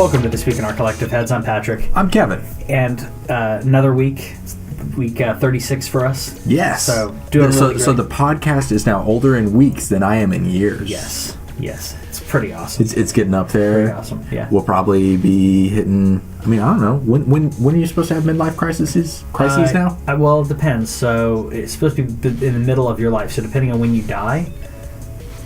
Welcome to This Week in Our Collective Heads. I'm Patrick. I'm Kevin. And another week 36 for us. Yes. So doing really great. So the podcast is now older in weeks than I am in years. Yes. It's pretty awesome. It's getting up there. Pretty awesome. Yeah. We'll probably be hitting. I mean, I don't know. When are you supposed to have midlife crises now? Well, it depends. So it's supposed to be in the middle of your life. So depending on when you die.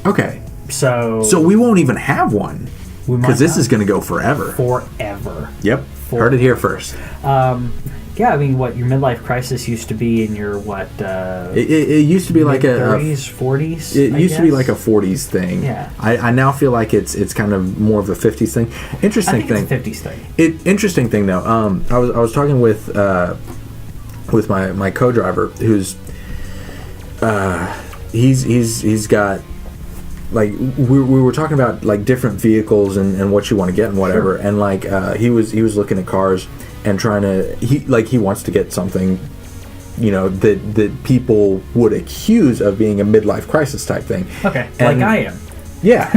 Okay. So we won't even have one because this is going to go forever. Forever. Yep. Heard it here first. Yeah, I mean, what your midlife crisis used to be in your what? It used to be like a 30s, 40s. It used to be like a 40s thing. Yeah. I now feel like it's kind of more of a 50s thing. Interesting thing. It's a 50s thing. Interesting thing though. I was talking with my co-driver who's he's got. Like we were talking about like different vehicles and what you want to get and whatever, sure. And like he was looking at cars and trying to he wants to get something, you know, that people would accuse of being a midlife crisis type thing. Okay, and, like I am. Yeah.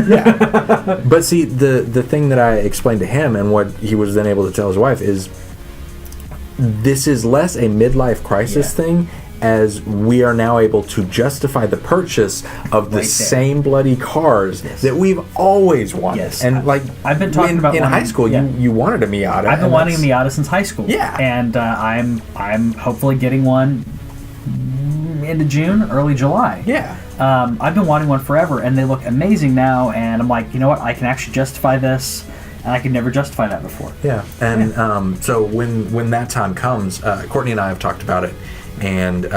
But see, the thing that I explained to him and what he was then able to tell his wife is this is less a midlife crisis thing, as we are now able to justify the purchase of the same bloody cars that we've always wanted. Yes. And like I've been talking about in high school, you wanted a Miata. I've been wanting a Miata since high school. Yeah. And I'm hopefully getting one into June, early July. Yeah. I've been wanting one forever, and they look amazing now. And I'm like, you know what? I can actually justify this. And I could never justify that before. Yeah. And so when that time comes, Courtney and I have talked about it. And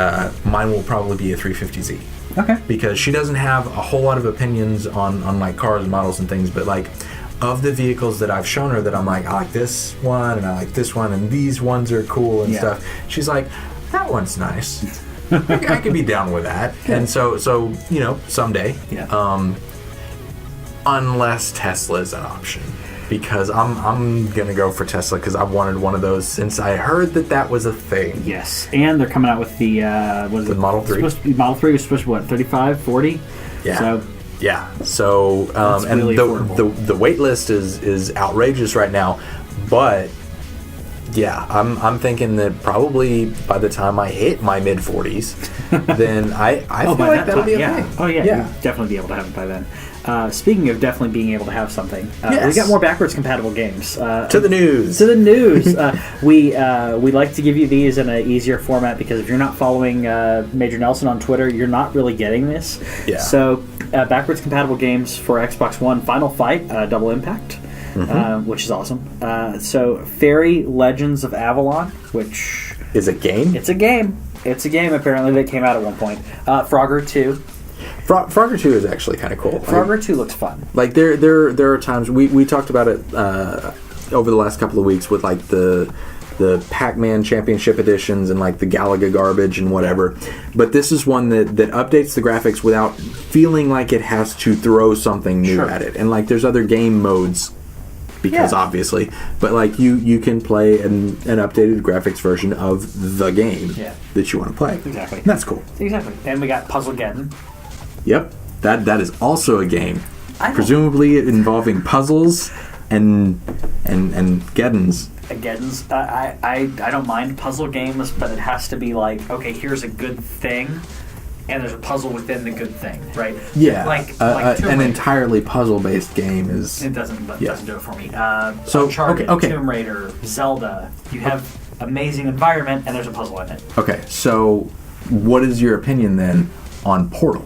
mine will probably be a 350Z. Okay. Because she doesn't have a whole lot of opinions on like cars and models and things, but like of the vehicles that I've shown her that I'm like, I like this one and I like this one and these ones are cool and stuff. She's like, that one's nice. I could be down with that. Yeah. And so you know, someday. Yeah. Unless Tesla's an option. Because I'm gonna go for Tesla because I've wanted one of those since I heard that was a thing. Yes, and they're coming out with the what is the it? Model 3. Model 3 was supposed to be what, 35, 40? Yeah. So and really the wait list is outrageous right now, but yeah, I'm thinking that probably by the time I hit my mid 40s, then I feel like that'll be a thing. Oh yeah, you'll definitely be able to have it by then. Speaking of definitely being able to have something, we got more backwards compatible games. To the news. We like to give you these in an easier format because if you're not following Major Nelson on Twitter, you're not really getting this. Yeah. So backwards compatible games for Xbox One: Final Fight, Double Impact, which is awesome. So Fairy Legends of Avalon, which is a game. It's a game. Apparently, that came out at one point. Frogger 2. Frogger 2 is actually kind of cool. Frogger 2 looks fun. Like there are times we talked about it over the last couple of weeks with like the Pac-Man Championship editions and like the Galaga garbage and whatever. But this is one that updates the graphics without feeling like it has to throw something new at it. And like there's other game modes because obviously, but like you can play an updated graphics version of the game that you want to play. Exactly. And that's cool. Exactly. And we got Puzzlegeddon. Yep, that is also a game, presumably involving puzzles and geddons. Geddons. I don't mind puzzle games, but it has to be like, okay, here's a good thing, and there's a puzzle within the good thing, right? Yeah, like an entirely puzzle-based game is. It doesn't do it for me. So Uncharted, Tomb Raider, Zelda. You have amazing environment, and there's a puzzle in it. Okay, so what is your opinion then on Portal?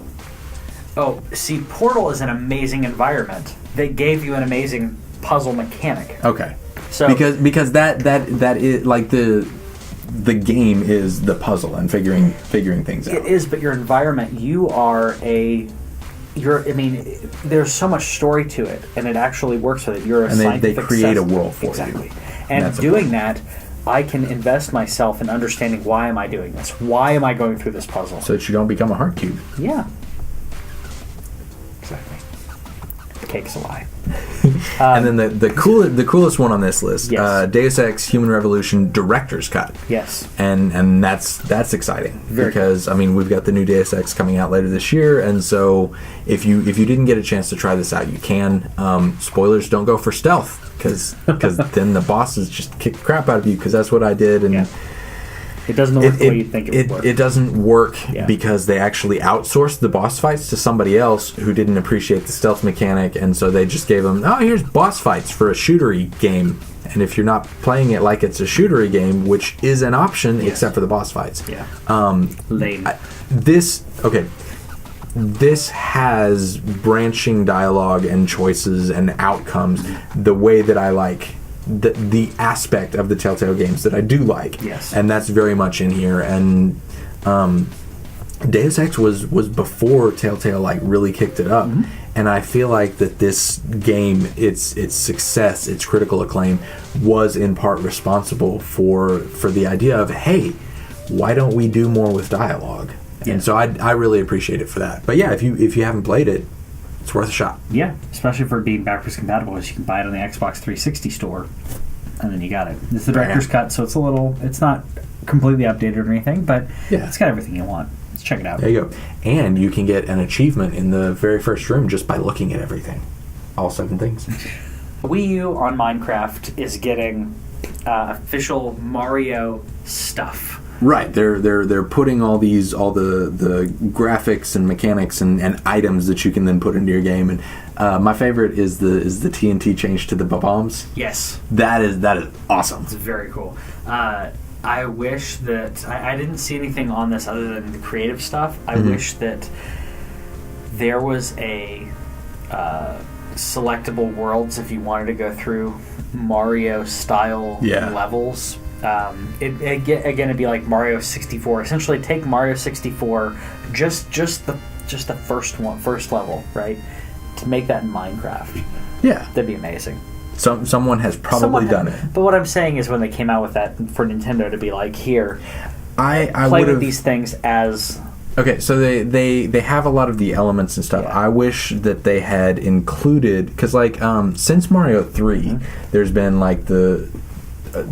Oh, see, Portal is an amazing environment. They gave you an amazing puzzle mechanic. Okay. So because that is like the game is the puzzle and figuring things out. It is, but your environment, there's so much story to it, and it actually works with it. You're a scientific they create a world for you. Exactly. And doing that, I can invest myself in understanding why am I doing this? Why am I going through this puzzle? So that you don't become a heart cube. Yeah. Exactly. cake's a lie. And then the coolest one on this list, Yes. Deus Ex: Human Revolution Director's Cut. Yes. And that's exciting because cool. I mean we've got the new Deus Ex coming out later this year, and so if you didn't get a chance to try this out, you can. Spoilers, don't go for stealth because then the bosses just kick the crap out of you, because that's what I did. And it doesn't work the way you think it would work. It doesn't work because they actually outsourced the boss fights to somebody else who didn't appreciate the stealth mechanic, and so they just gave them, here's boss fights for a shootery game. And if you're not playing it like it's a shootery game, which is an option except for the boss fights. Yeah. Lame. This has branching dialogue and choices and outcomes the way that I like. The aspect of the Telltale games that I do like. Yes. And that's very much in here. And Deus Ex was before Telltale like really kicked it up. Mm-hmm. And I feel like that this game, its success, its critical acclaim, was in part responsible for the idea of, hey, why don't we do more with dialogue? Yeah. And so I really appreciate it for that. But yeah, if you haven't played it, it's worth a shot. Yeah, especially for being backwards compatible, is you can buy it on the Xbox 360 store, and then you got it. It's the director's cut, so it's not completely updated or anything, but it's got everything you want. Let's check it out. There you go. And you can get an achievement in the very first room just by looking at everything. All 7 things. Wii U on Minecraft is getting official Mario stuff. Right, they're putting all the graphics and mechanics and items that you can then put into your game. And my favorite is the TNT change to the bombs. Yes, that is awesome. It's very cool. I wish that I didn't see anything on this other than the creative stuff. I wish that there was a selectable worlds if you wanted to go through Mario style levels. It'd be like Mario 64. Essentially, take Mario 64, just the first level, right? To make that in Minecraft. Yeah, that'd be amazing. Someone has probably done it. But what I'm saying is, when they came out with that for Nintendo, to be like, here, I play with these things as. Okay, so they have a lot of the elements and stuff. Yeah. I wish that they had included, because since Mario 3, there's been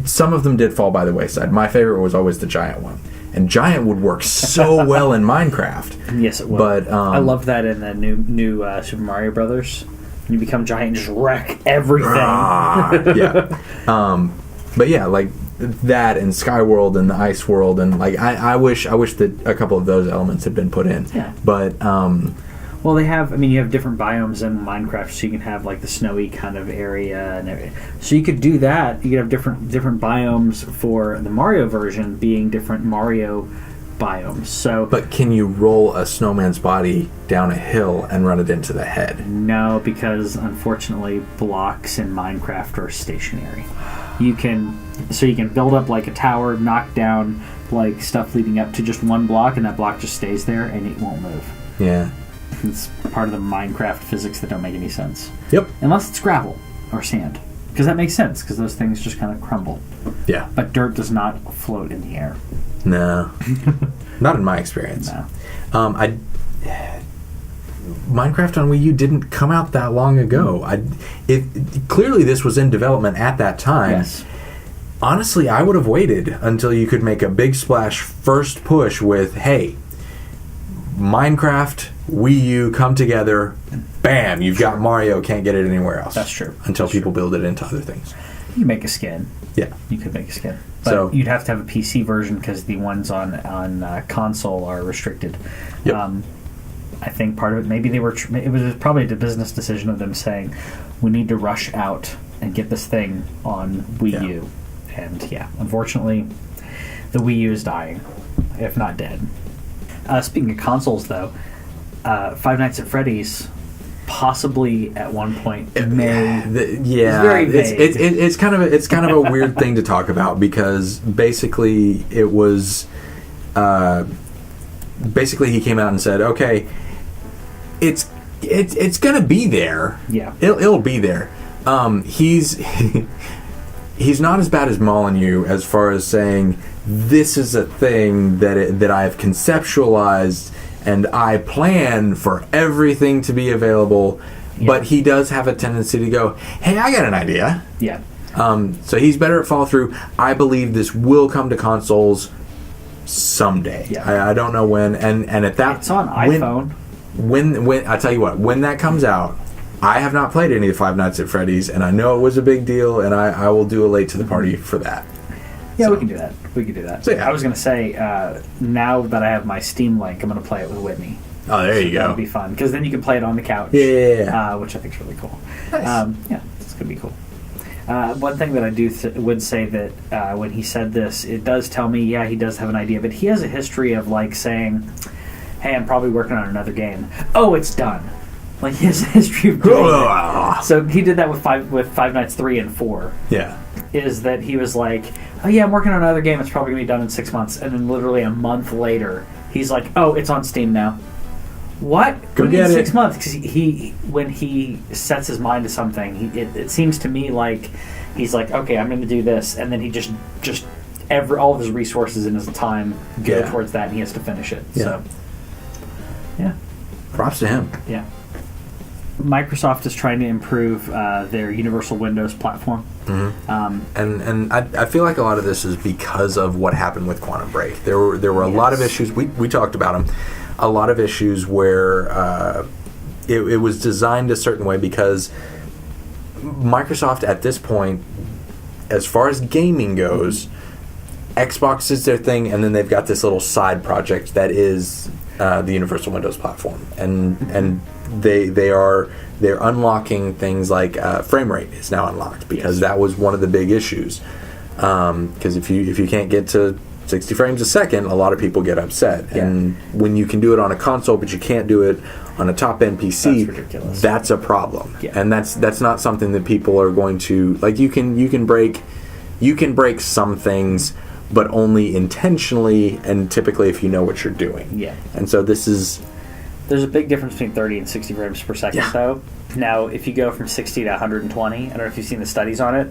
some of them did fall by the wayside. My favorite was always the giant one. And giant would work so well in Minecraft. Yes, it would. But I love that in the new Super Mario Brothers. You become giant and just wreck everything. Yeah. But yeah, that and Skyworld and the Ice World, and I wish that a couple of those elements had been put in. Yeah. But well, you have different biomes in Minecraft, so you can have the snowy kind of area and everything. So you could do that. You could have different biomes for the Mario version being different Mario biomes. So, but can you roll a snowman's body down a hill and run it into the head? No, because unfortunately blocks in Minecraft are stationary. You can build up a tower, knock down stuff leading up to just one block, and that block just stays there and it won't move. Yeah. It's part of the Minecraft physics that don't make any sense. Yep. Unless it's gravel or sand. Because that makes sense, because those things just kind of crumble. Yeah. But dirt does not float in the air. No. Not in my experience. No. Minecraft on Wii U didn't come out that long ago. Clearly this was in development at that time. Yes. Honestly, I would have waited until you could make a big splash first push with, hey, Minecraft, Wii U come together, bam, you've got Mario, can't get it anywhere else. That's true. Until people build it into other things. You make a skin. Yeah. You could make a skin. But you'd have to have a PC version because the ones on console are restricted. Yep. I think part of it, maybe it was probably a business decision of them saying, we need to rush out and get this thing on Wii U. And unfortunately, the Wii U is dying, if not dead. Speaking of consoles, though, Five Nights at Freddy's possibly at one point may. It's very vague. It's kind of a weird thing to talk about, because basically it was. Basically, he came out and said, "Okay, it's gonna be there. Yeah, it'll be there. He's not as bad as Molyneux as far as saying this is a thing that I have conceptualized and I plan for everything to be available But he does have a tendency to go, hey, I got an idea. Yeah. So he's better at follow through. I believe this will come to consoles someday. Yeah. I don't know when. And at that, it's on iPhone. When I tell you what, when that comes out, I have not played any of Five Nights at Freddy's, and I know it was a big deal, and I will do a late to the party for that. Yeah, we can do that. We can do that. So, yeah. I was going to say, now that I have my Steam link, I'm going to play it with Whitney. Oh, there you go. That'll be fun, because then you can play it on the couch. Yeah. Which I think is really cool. Nice. Yeah, it's going to be cool. One thing that I would say that when he said this, it does tell me, yeah, he does have an idea, but he has a history of like saying, hey, I'm probably working on another game. Oh, it's done. Like he has a history of doing that. So he did that with Five Nights 3 and 4. Yeah. Is that he was like, oh yeah, I'm working on another game, it's probably going to be done in 6 months. And then literally a month later, he's like, oh, it's on Steam now. What? Go get it. 6 months? Because when he sets his mind to something, it seems to me like he's like, okay, I'm going to do this. And then he just all of his resources and his time go towards that, and he has to finish it. Yeah. So, yeah. Props to him. Yeah. Microsoft is trying to improve their Universal Windows platform. Mm-hmm. And I feel like a lot of this is because of what happened with Quantum Break. There were a lot of issues. We talked about them. A lot of issues where it was designed a certain way because Microsoft at this point, as far as gaming goes, Xbox is their thing, and then they've got this little side project that is the Universal Windows platform, and they're unlocking things like frame rate is now unlocked because that was one of the big issues. Because if you can't get to 60 frames a second, a lot of people get upset. Yeah. And when you can do it on a console, but you can't do it on a top-end PC, that's ridiculous. That's a problem. Yeah. And that's not something that people are going to like. You can break some things, but only intentionally and typically if you know what you're doing. Yeah. And so there's a big difference between 30 and 60 frames per second, though. Now, if you go from 60 to 120, I don't know if you've seen the studies on it,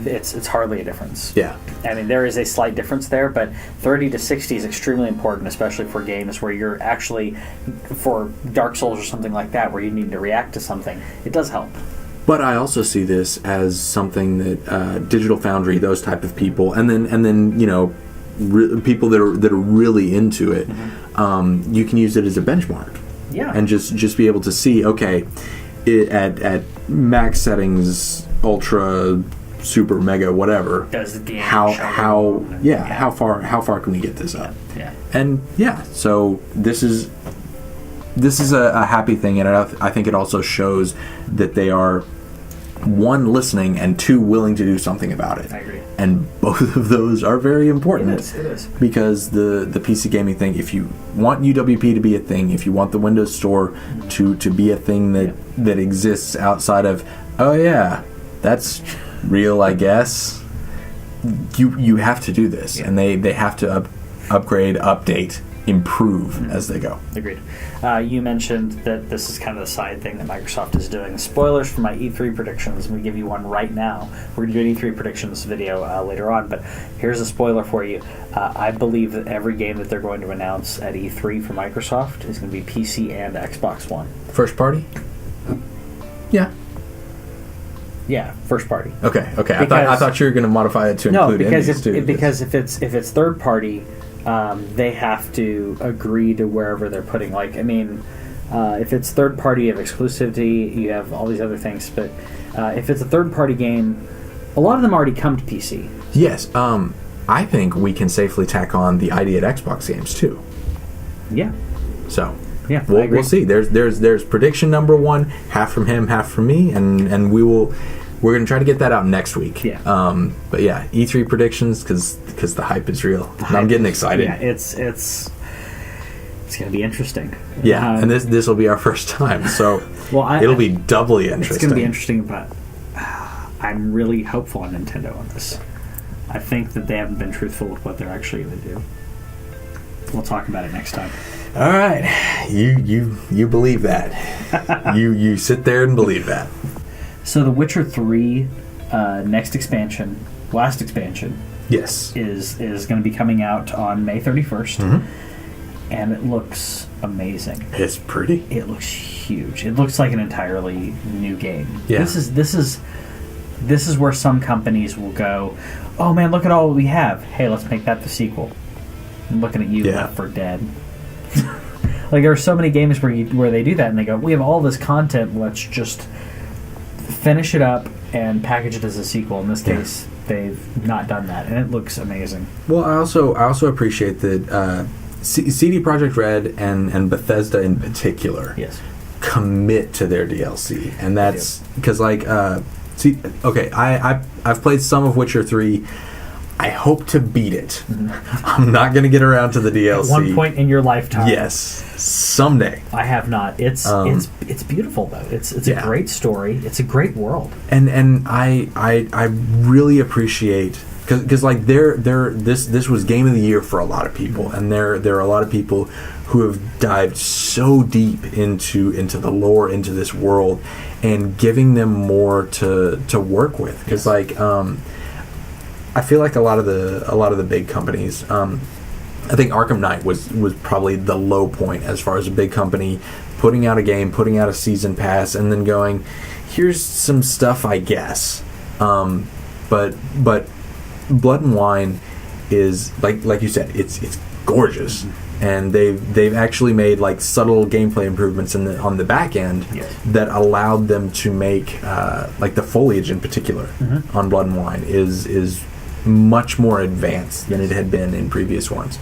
it's hardly a difference. Yeah. I mean, there is a slight difference there, but 30 to 60 is extremely important, especially for games where you're actually, for Dark Souls or something like that, where you need to react to something. It does help. But I also see this as something that Digital Foundry, those type of people, and then people that are really into it, you can use it as a benchmark. Yeah. And just be able to see, okay, at max settings, ultra, super, mega, whatever. Does the game how far can we get this up? Yeah. And so this is a happy thing, and I think it also shows that they are, one, listening, and two, willing to do something about it. I agree. And both of those are very important. It is. Because the PC gaming thing, if you want UWP to be a thing, if you want the Windows Store to be a thing that exists outside of, oh yeah, that's real, I guess, you have to do this. Yeah. And they have to upgrade, update, improve as they go. Agreed. You mentioned that this is kind of the side thing that Microsoft is doing. Spoilers for my E3 predictions. I'm going to give you one right now. We're going to do an E3 predictions video later on, but here's a spoiler for you. I believe that every game that they're going to announce at E3 for Microsoft is going to be PC and Xbox One. First party? Yeah. Yeah, first party. Okay. I thought you were going to modify it to include indies too. Because if it's third party, they have to agree to wherever they're putting. Like, I mean, if it's third party, you have exclusivity, you have all these other things. But if it's a third party game, a lot of them already come to PC. Yes. I think we can safely tack on the ID at Xbox games too. Yeah. So yeah, we'll see. There's prediction number one, half from him, half from me, and we're going to try to get that out next week. Yeah. But yeah, E3 predictions because the hype is real. I'm getting excited. Yeah, it's going to be interesting. Yeah, and this will be our first time, so it'll be doubly interesting. It's going to be interesting, but I'm really hopeful on Nintendo on this. I think that they haven't been truthful with what they're actually going to do. We'll talk about it next time. All right, you believe that. you sit there and believe that. So The Witcher 3 last expansion, yes, is going to be coming out on May 31st. and it looks amazing. It's pretty. It looks huge. It looks like an entirely new game. Yeah. This is where some companies will go, oh man, look at all we have. Hey, let's make that the sequel. I'm looking at you, Left 4 Dead. Like, there are so many games where they do that, and they go, we have all this content, let's just finish it up and package it as a sequel. In this case, they've not done that, and it looks amazing. Well, I also appreciate that CD Projekt Red and Bethesda in particular commit to their DLC, and that's because I've played some of Witcher 3. I hope to beat it. Mm-hmm. I'm not going to get around to the DLC. At one point in your lifetime. Yes, someday. I have not. It's beautiful though. It's a great story. It's a great world. And I really appreciate because like this was Game of the Year for a lot of people, and there are a lot of people who have dived so deep into the lore, into this world, and giving them more to work with. Because I feel like a lot of the big companies. I think Arkham Knight was probably the low point as far as a big company putting out a game, putting out a season pass, and then going, here's some stuff, I guess. But Blood and Wine is like you said, it's gorgeous, and they've actually made like subtle gameplay improvements on the back end that allowed them to make like the foliage in particular on Blood and Wine is much more advanced than it had been in previous ones,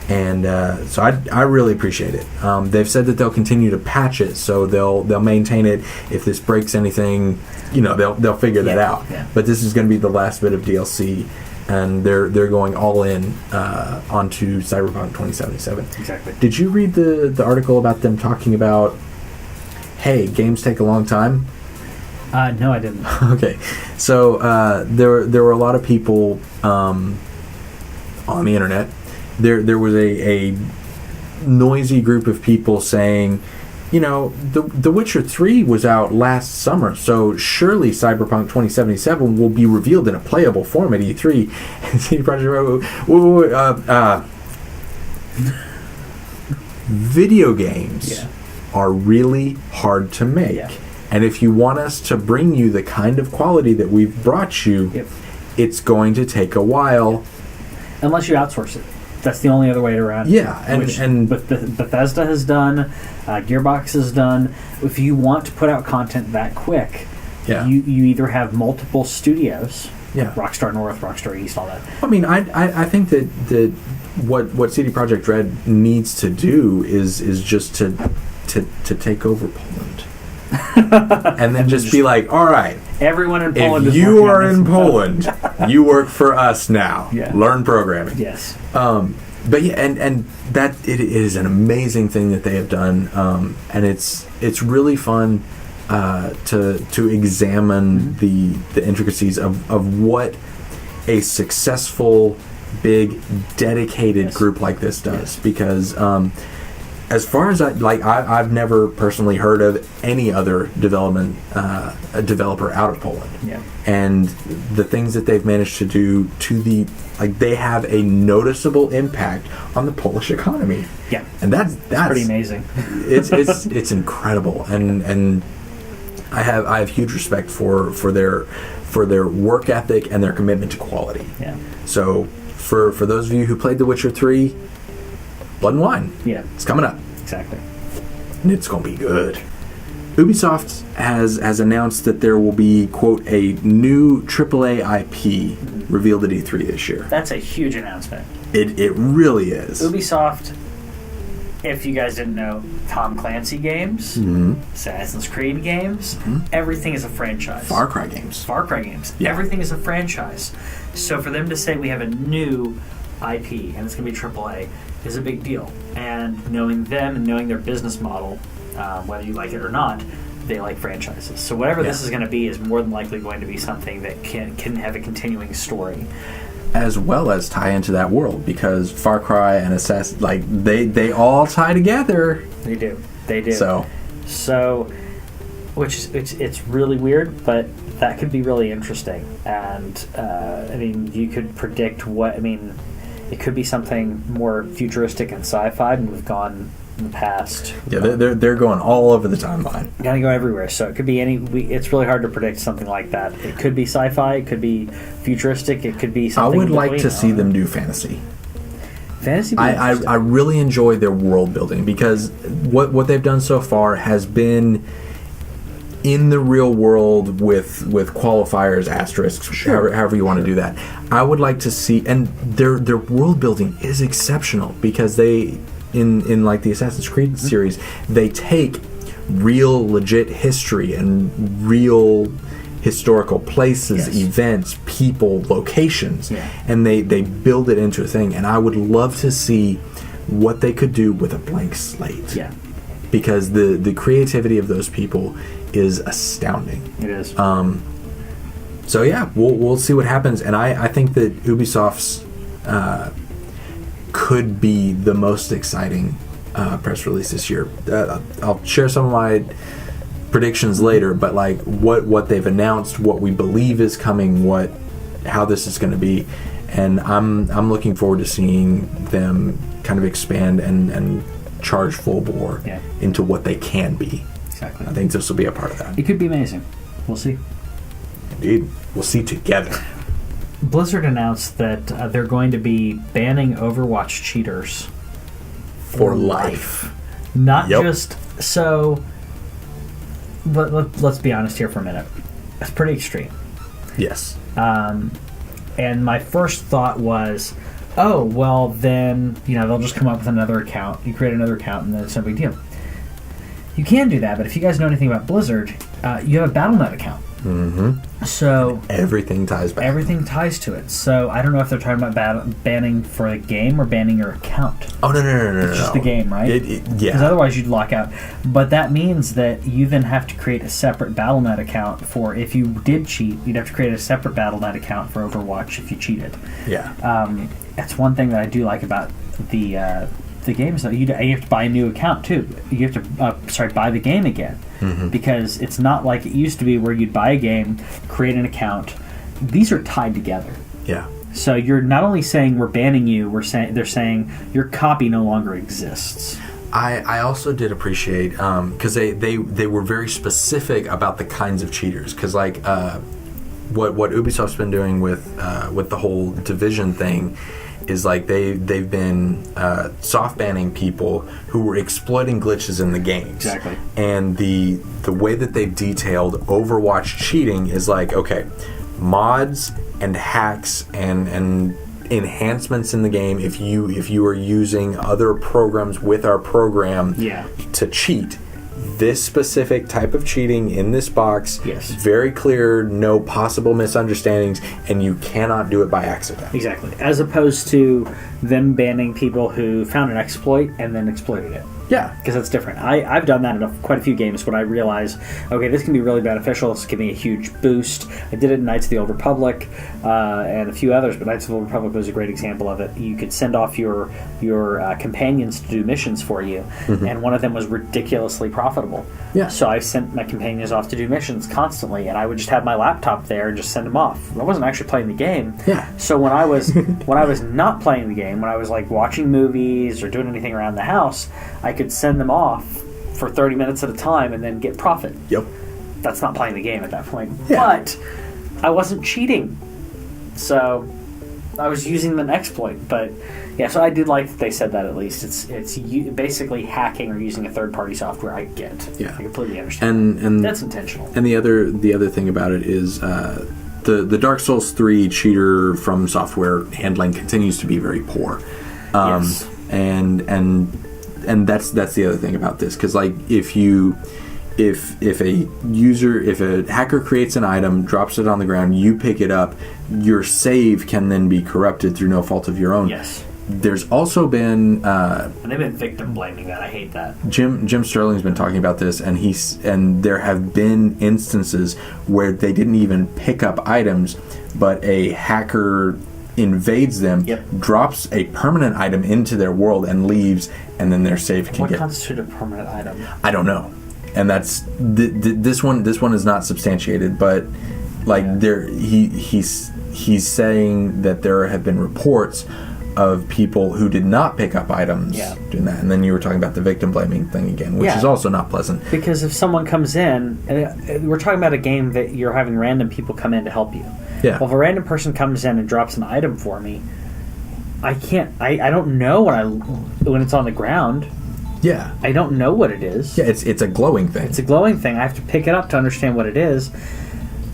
and so I really appreciate it. They've said that they'll continue to patch it, so they'll maintain it. If this breaks anything, they'll figure that out. Yeah. But this is going to be the last bit of DLC, and they're going all in onto Cyberpunk 2077. Exactly. Did you read the article about them talking about, hey, games take a long time? No, I didn't. Okay, so there were a lot of people on the internet. There was a noisy group of people saying, The Witcher 3 was out last summer, so surely Cyberpunk 2077 will be revealed in a playable form at E3. And CD Projekt Red, video games are really hard to make. Yeah. And if you want us to bring you the kind of quality that we've brought you, it's going to take a while. Unless you outsource it. That's the only other way around. Yeah. And Bethesda has done, Gearbox has done. If you want to put out content that quick, you either have multiple studios, Rockstar North, Rockstar East, all that. I mean, I think that what CD Projekt Red needs to do is just to take over Poland. And then just be like, all right, everyone in Poland. If you are in Poland, you work for us now. Yeah. Learn programming. Yes. But yeah, and that it is an amazing thing that they have done, and it's really fun to examine the intricacies of what a successful, big, dedicated group like this does. Because as far as I've never personally heard of any other a developer out of Poland. Yeah. And the things that they've managed to do they have a noticeable impact on the Polish economy. Yeah. And that's pretty amazing. It's incredible, and I have huge respect for their work ethic and their commitment to quality. Yeah. So for those of you who played The Witcher 3, Blood and Wine. Yeah. It's coming up. Exactly. And it's going to be good. Ubisoft has announced that there will be, quote, a new AAA IP revealed at E3 this year. That's a huge announcement. It really is. Ubisoft, if you guys didn't know, Tom Clancy games, Assassin's Creed games, everything is a franchise. Far Cry games. Yeah. Everything is a franchise. So for them to say we have a new IP and it's going to be AAA is a big deal. And knowing them and knowing their business model, whether you like it or not, they like franchises. So whatever this is going to be is more than likely going to be something that can have a continuing story. As well as tie into that world, because Far Cry and Assassin, they all tie together. They do. So which it's really weird, but that could be really interesting. And you could predict It could be something more futuristic and sci-fi, and we've gone in the past. Yeah, they're going all over the timeline. Gotta go everywhere. So it could be it's really hard to predict something like that. It could be sci-fi. It could be futuristic. It could be something. I would like to see them do fantasy. Fantasy. I really enjoy their world building, because what they've done so far has been in the real world with qualifiers, asterisks, however you want to do that. I would like to see, and their world building is exceptional, because they in like the Assassin's Creed series, they take real legit history and real historical places, events, people, locations, and they build it into a thing. And I would love to see what they could do with a blank slate. Yeah. Because the creativity of those people is astounding. It is. So yeah, we'll see what happens. And I think that Ubisoft's could be the most exciting press release this year. I'll share some of my predictions later, but like what they've announced, what we believe is coming, how this is going to be, and I'm looking forward to seeing them kind of expand and charge full bore into what they can be. Exactly. I think this will be a part of that. It could be amazing. We'll see. Indeed, we'll see together. Blizzard announced that they're going to be banning Overwatch cheaters for life. Not just so. But let's be honest here for a minute. It's pretty extreme. Yes. And my first thought was, oh, well, then, they'll just come up with another account. You create another account, and then it's no big deal. You can do that, but if you guys know anything about Blizzard, you have a Battle.net account. Mm-hmm. So everything ties back. Everything ties to it. So I don't know if they're talking about banning for a game or banning your account. Oh, no. It's just the game, right? Yeah. Because otherwise you'd lock out. But that means that you then have to create a separate Battle.net account for, if you did cheat, you'd have to create a separate Battle.net account for Overwatch if you cheated. Yeah. That's one thing that I do like about the games, though. You have to buy a new account too. You have to buy the game again, because it's not like it used to be where you'd buy a game, create an account. These are tied together. Yeah. So you're not only saying we're banning you, they're saying your copy no longer exists. I also did appreciate, because they were very specific about the kinds of cheaters, because like what Ubisoft's been doing with the whole Division thing is like they've been soft banning people who were exploiting glitches in the games. Exactly. And the way that they've detailed Overwatch cheating is like, okay, mods and hacks and enhancements in the game. If you are using other programs with our program to cheat, this specific type of cheating in this box, very clear, no possible misunderstandings, and you cannot do it by accident. Exactly. As opposed to them banning people who found an exploit and then exploited it. Yeah. Because that's different. I've done that in quite a few games when I realize, okay, this can be really beneficial. This can give me a huge boost. I did it in Knights of the Old Republic and a few others, but Knights of the Old Republic was a great example of it. You could send off your companions to do missions for you, and one of them was ridiculously profitable. Yeah. So I sent my companions off to do missions constantly, and I would just have my laptop there and just send them off. I wasn't actually playing the game. Yeah. So when I was not playing the game, when I was like watching movies or doing anything around the house, I could send them off for 30 minutes at a time and then get profit. Yep. That's not playing the game at that point. Yeah. But I wasn't cheating. So I was using an exploit. But yeah, so I did like that they said that at least. It's basically hacking or using a third-party software. I get. Yeah. I completely understand. And that's intentional. And the other thing about it is the Dark Souls 3 cheater from software handling continues to be very poor. Yes. And that's the other thing about this, because like if a hacker creates an item, drops it on the ground, you pick it up, your save can then be corrupted through no fault of your own. Yes. There's also been and they've been victim blaming that. I hate that. Jim Sterling's been talking about this, and there have been instances where they didn't even pick up items, but a hacker invades them, drops a permanent item into their world and leaves, and then their save can What get... constitutes a permanent item? I don't know. And that's... This one is not substantiated, but like he's saying that there have been reports of people who did not pick up items doing that. And then you were talking about the victim blaming thing again, which is also not pleasant. Because if someone comes in, and we're talking about a game that you're having random people come in to help you. Yeah. Well, if a random person comes in and drops an item for me, I don't know when it's on the ground. Yeah. I don't know what it is. Yeah, it's a glowing thing. It's a glowing thing. I have to pick it up to understand what it is.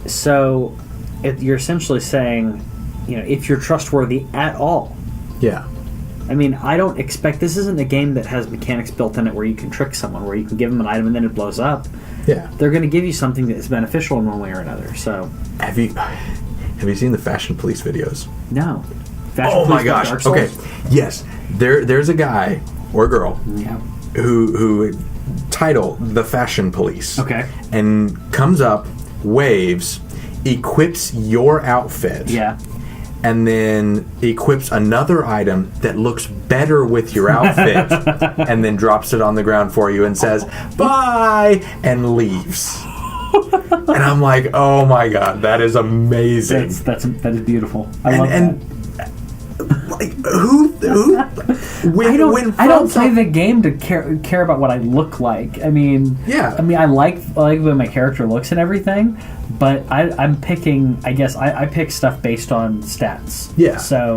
So you're essentially saying, if you're trustworthy at all. Yeah. I mean, I don't expect... This isn't a game that has mechanics built in it where you can trick someone, where you can give them an item and then it blows up. Yeah. They're going to give you something that is beneficial in one way or another, so... Have you seen the Fashion Police videos? No. Oh my gosh. Okay. Yes. There's a guy or girl who title the Fashion Police. Okay. And comes up, waves, equips your outfit. Yeah. And then equips another item that looks better with your outfit and then drops it on the ground for you and says, bye, and leaves. And I'm like, oh my god, that is amazing. That is beautiful. I love that. Like who I don't play the game to care about what I look like. I mean, I like the way my character looks and everything, but I'm picking. I guess I pick stuff based on stats. Yeah. So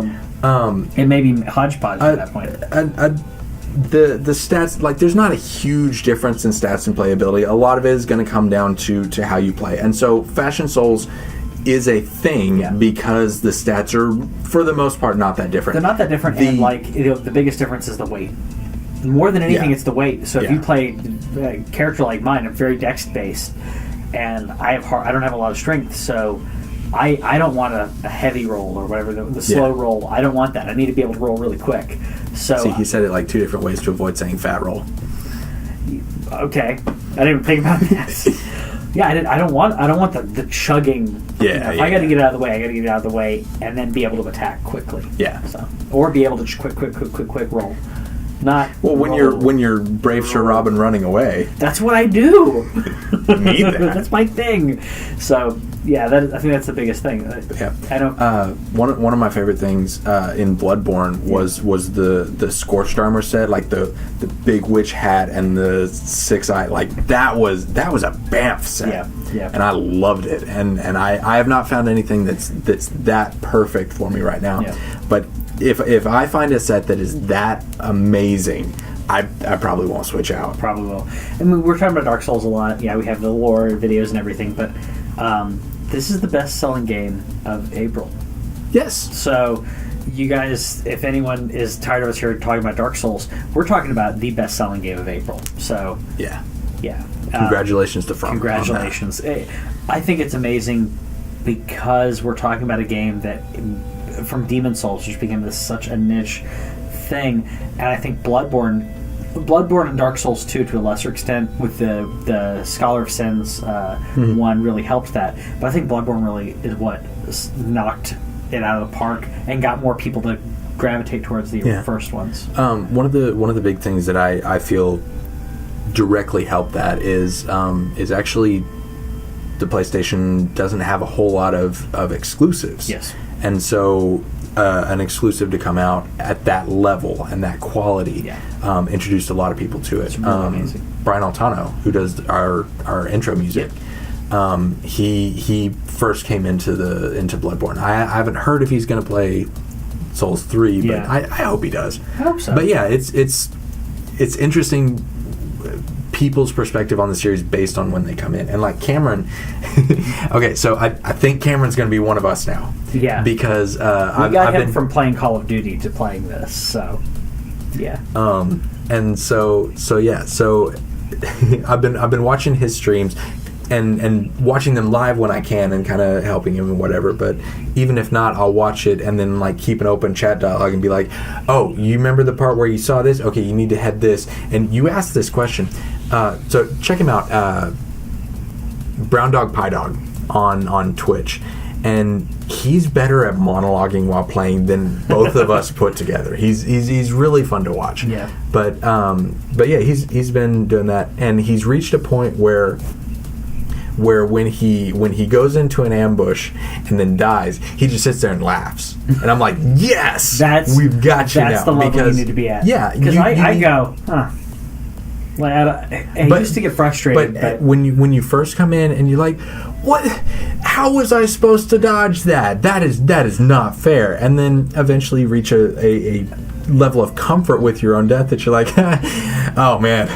it may be hodgepodge at that point. The stats, like, there's not a huge difference in stats and playability. A lot of it is going to come down to how you play, and so Fashion Souls is a thing because the stats are, for the most part, not that different. They're not that different, and the biggest difference is the weight. More than anything, it's the weight. So if you play a character like mine, I'm very dex based, and I don't have a lot of strength, so I don't want a heavy roll or whatever, the slow roll. I don't want that. I need to be able to roll really quick. So see, he said it like two different ways to avoid saying fat roll. Okay, I didn't even think about that. Yeah, I don't want the chugging. Yeah, if I got to get it out of the way, I got to get it out of the way, and then be able to attack quickly. Yeah. So, or be able to just quick roll. Not when you're Brave Sir Robin running away. That's what I do. You need that. That's my thing. So yeah, I think that's the biggest thing. Yeah. I don't. One of my favorite things in Bloodborne was the Scorched Armor set, like the big witch hat and the 6-eye. Like that was a bamf set. Yeah. And I loved it. And I have not found anything that's that perfect for me right now. Yeah. But if I find a set that is that amazing, I probably won't switch out. Probably will. I mean, we're talking about Dark Souls a lot. Yeah, we have the lore videos and everything, but this is the best-selling game of April. Yes. So, you guys, if anyone is tired of us here talking about Dark Souls, we're talking about the best-selling game of April. So, yeah. Congratulations to From. Congratulations. I think it's amazing because we're talking about a game that, from Demon Souls, which became such a niche thing, and I think Bloodborne and Dark Souls 2 to a lesser extent with the Scholar of Sins one really helped that, but I think Bloodborne really is what knocked it out of the park and got more people to gravitate towards the first ones. One of the big things that I feel directly helped that is actually the PlayStation doesn't have a whole lot of exclusives. Yes. And so an exclusive to come out at that level and that quality introduced a lot of people to it. It's really amazing. Brian Altano, who does our intro music, he first came into Bloodborne. I haven't heard if he's going to play Souls 3, but I hope he does. I hope so. But yeah, it's interesting people's perspective on the series based on when they come in. And like Cameron, okay, so I think Cameron's going to be one of us now. Yeah. Because I've got him from playing Call of Duty to playing this, so yeah. And so I've been watching his streams and watching them live when I can and kind of helping him and whatever, but even if not, I'll watch it and then like keep an open chat dialogue and be like, oh, you remember the part where you saw this? Okay, you need to head this. And you asked this question. So check him out, Brown Dog Pie Dog on Twitch. And he's better at monologuing while playing than both of us put together. He's really fun to watch. Yeah. But yeah, he's been doing that, and he's reached a point where where when he goes into an ambush and then dies, he just sits there and laughs. And I'm like, yes, we've got you now. That's the level you need to be at. Yeah, because I go, huh. Like, I used to get frustrated. But when you first come in and you're like, what? How was I supposed to dodge that? That is not fair. And then eventually reach a level of comfort with your own death that you're like, oh man,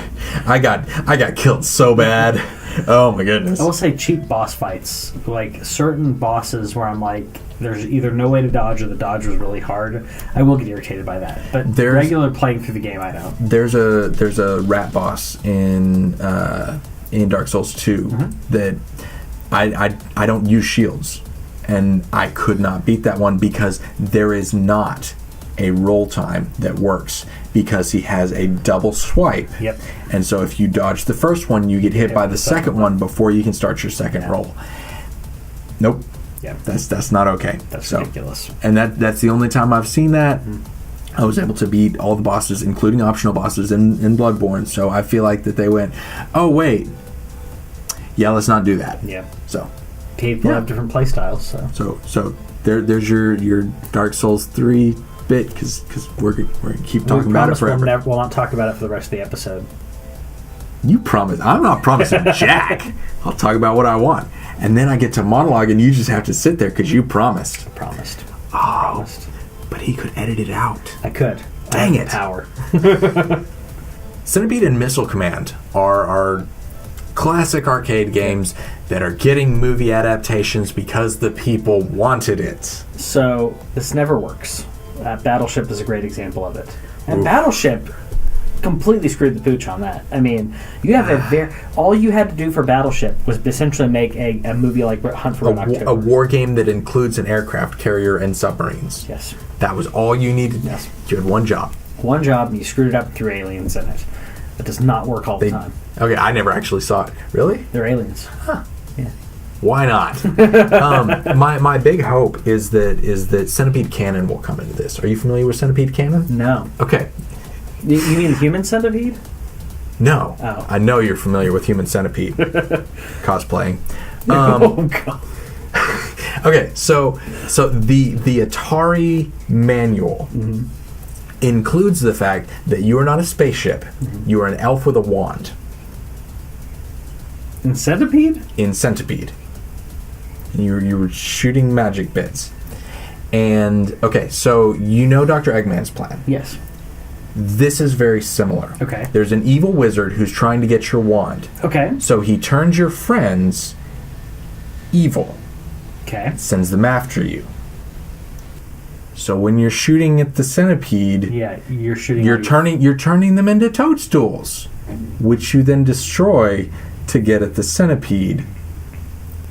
I got killed so bad. Oh my goodness. I will say cheap boss fights, like certain bosses where I'm like, there's either no way to dodge or the dodge was really hard. I will get irritated by that. But regular playing through the game, I don't. There's a rat boss in Dark Souls 2 that I don't use shields, and I could not beat that one because there is not a roll time that works, because he has a double swipe. Yep. And so if you dodge the first one, you get hit by the second one before you can start your second roll. Nope. Yeah. That's not okay. That's ridiculous. And that's the only time I've seen that. I was able to beat all the bosses, including optional bosses in Bloodborne. So I feel like that they went, oh wait, yeah, let's not do that. Yeah. So people have different play styles. So there's your Dark Souls 3 bit, because we're gonna keep talking about it forever. We'll not talk about it for the rest of the episode. You promise. I'm not promising jack. I'll talk about what I want, and then I get to monologue, and you just have to sit there because you promised. I promised. But he could edit it out. I could. Dang it! Power. Centipede and Missile Command are classic arcade games that are getting movie adaptations because the people wanted it. So this never works. Battleship is a great example of it. And Battleship completely screwed the pooch on that. I mean, you have all you had to do for Battleship was essentially make a movie like Hunt for Red October. A war game that includes an aircraft carrier and submarines. Yes. That was all you needed. Yes. You had one job. One job, and you screwed it up and threw aliens in it. It does not work all the time. Okay, I never actually saw it. Really? They're aliens. Huh. Yeah. Why not? My big hope is that Centipede Cannon will come into this. Are you familiar with Centipede Cannon? No. Okay. You mean Human Centipede? No. Oh. I know you're familiar with Human Centipede cosplaying. Oh God. Okay, so the Atari manual includes the fact that you are not a spaceship. You are an elf with a wand. In Centipede? In Centipede. You were shooting magic bits. And, okay, so you know Dr. Eggman's plan. Yes. This is very similar. Okay. There's an evil wizard who's trying to get your wand. Okay. So he turns your friends evil. Okay. Sends them after you. So when you're shooting at the centipede, you're shooting. You're turning them into toadstools, which you then destroy to get at the centipede.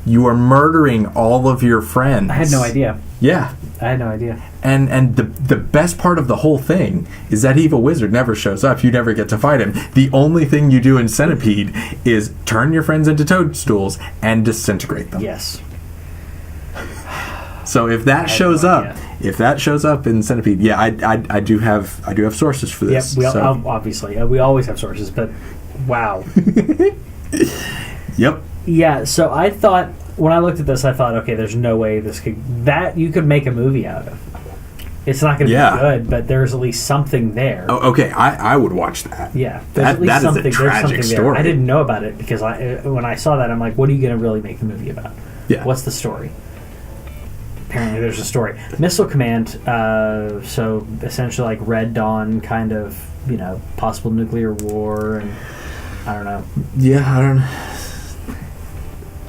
You are murdering all of your friends. I had no idea. Yeah. I had no idea. And the best part of the whole thing is that evil wizard never shows up. You never get to fight him. The only thing you do in Centipede is turn your friends into toadstools and disintegrate them. Yes. So if that shows up, in Centipede, I do have sources for this. Yep, obviously we always have sources, but wow. Yep. Yeah. So I thought when I looked at this, I thought, okay, there's no way you could make a movie out of. It's not going to be good, but there's at least something there. Oh, okay, I would watch that. Yeah, that is a tragic story. I didn't know about it because when I saw that, I'm like, what are you going to really make the movie about? Yeah. What's the story? Apparently there's a story. Missile Command, so essentially like Red Dawn kind of, possible nuclear war, and I don't know. Yeah, I don't know.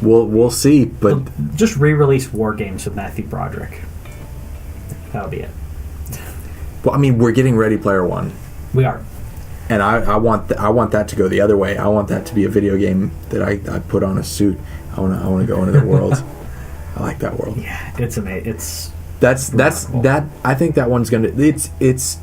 We'll see, but just re-release War Games with Matthew Broderick. That'll be it. Well, I mean, we're getting Ready Player One. We are. And I want that to go the other way. I want that to be a video game that I put on a suit. I want to go into the world. I like that world. Yeah, it's amazing. That's that. I think that one's gonna. It's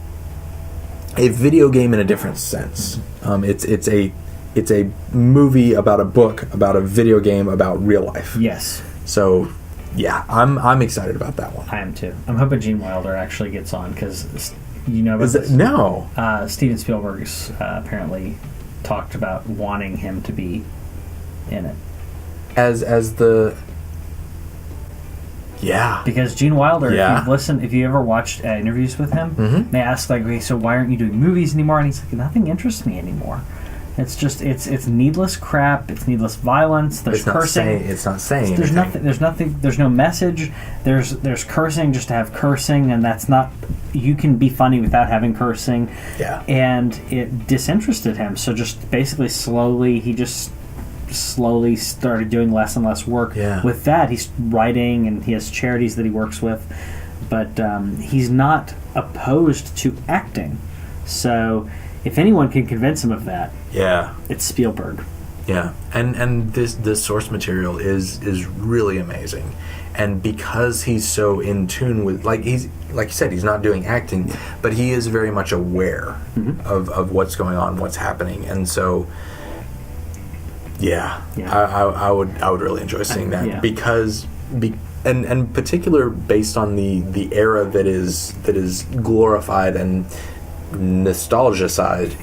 a video game in a different sense. It's a movie about a book about a video game about real life. Yes. So, yeah, I'm excited about that one. I am too. I'm hoping Gene Wilder actually gets on because about this? No. Steven Spielberg's apparently talked about wanting him to be in it. as the because Gene Wilder, Yeah. if you ever watched interviews with him, they ask like, okay, so why aren't you doing movies anymore? And he's like, nothing interests me anymore. It's just it's needless crap. It's needless violence. There's cursing. It's not saying There's anything. nothing. There's no message. There's cursing just to have cursing, and that's not. You can be funny without having cursing. Yeah. And it disinterested him. So just basically he slowly started doing less and less work. Yeah. With that, he's writing and he has charities that he works with, but he's not opposed to acting. So if anyone can convince him of that, it's Spielberg. Yeah, and this source material is really amazing, and because he's so in tune with, like you said, he's not doing acting, but he is very much aware of what's going on, what's happening, and so I would really enjoy seeing that because and particular based on the era that is glorified and nostalgicized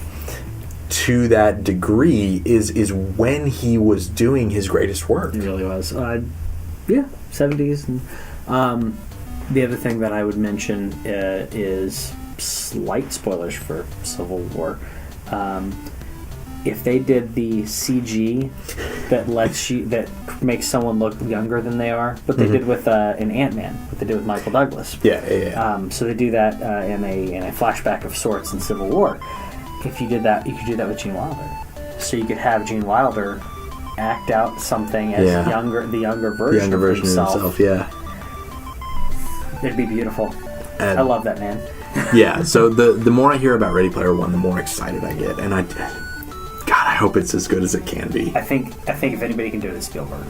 to that degree is when he was doing his greatest work. It really was. 70s. And, the other thing that I would mention is slight spoilers for Civil War. If they did the CG that makes someone look younger than they are, what they did with an Ant-Man, what they did with Michael Douglas. So they do that in a flashback of sorts in Civil War. If you did that, you could do that with Gene Wilder. So you could have Gene Wilder act out something as the younger version of himself. It'd be beautiful. And I love that man. So the more I hear about Ready Player One, the more excited I get, and I hope it's as good as it can be. I think if anybody can do it, it's Spielberg.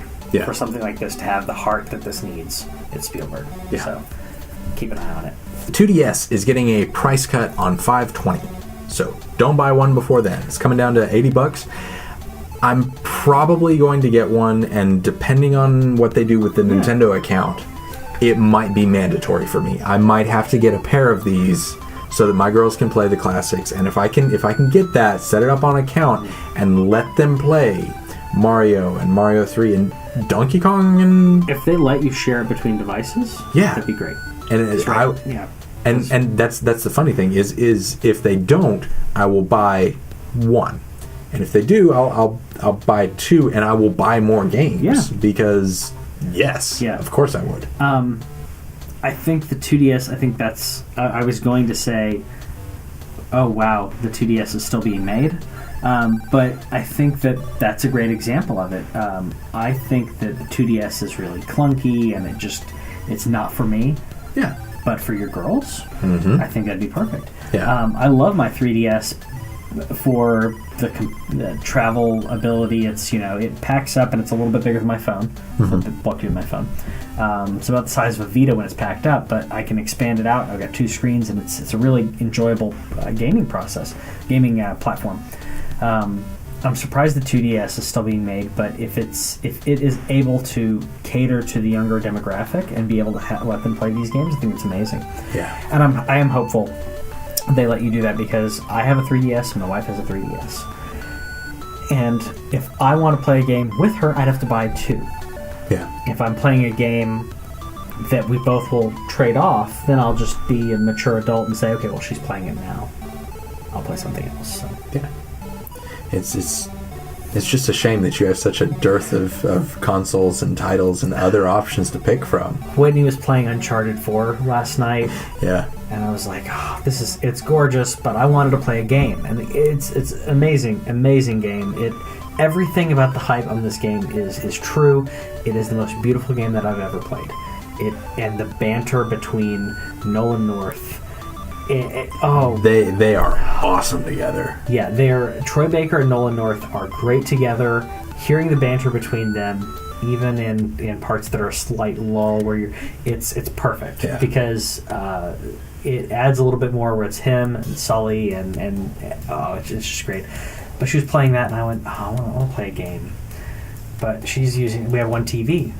For something like this to have the heart that this needs, it's Spielberg. So keep an eye on it. 2DS is getting a price cut on 520. So don't buy one before then. It's coming down to $80. I'm probably going to get one, and depending on what they do with the Nintendo account, it might be mandatory for me. I might have to get a pair of these so that my girls can play the classics. And if I can get that, set it up on account and let them play Mario and Mario 3 and Donkey Kong, and if they let you share it between devices, that'd be great. And and that's the funny thing is if they don't, I will buy one, and if they do, I'll buy two, and I will buy more games because of course I would. I think the 2DS. I think that's. I was going to say, oh wow, the 2DS is still being made, but I think that's a great example of it. I think that the 2DS is really clunky, and it's not for me. Yeah. But for your girls, I think that'd be perfect. Yeah. I love my 3DS for the travel ability. It's it packs up and it's a little bit bigger than my phone, a little bit bulkier than my phone. It's about the size of a Vita when it's packed up, but I can expand it out. I've got two screens, and it's a really enjoyable gaming platform. I'm surprised the 2DS is still being made, but if it is able to cater to the younger demographic and be able to let them play these games, I think it's amazing. Yeah. And I am hopeful they let you do that, because I have a 3DS and my wife has a 3DS. And if I want to play a game with her, I'd have to buy two. Yeah. If I'm playing a game that we both will trade off, then I'll just be a mature adult and say, okay, well, she's playing it now. I'll play something else. So. Yeah. It's just a shame that you have such a dearth of consoles and titles and other options to pick from. Whitney was playing Uncharted 4 last night. Yeah. And I was like, oh, it's gorgeous, but I wanted to play a game. And it's amazing game. Everything about the hype on this game is true. It is the most beautiful game that I've ever played. And the banter between Nolan North. They are awesome together. Yeah, Troy Baker and Nolan North are great together. Hearing the banter between them, even in parts that are a slight lull, where it's perfect because it adds a little bit more where it's him and Sully and it's just great. But she was playing that, and I went, I want to play a game. But we have one TV.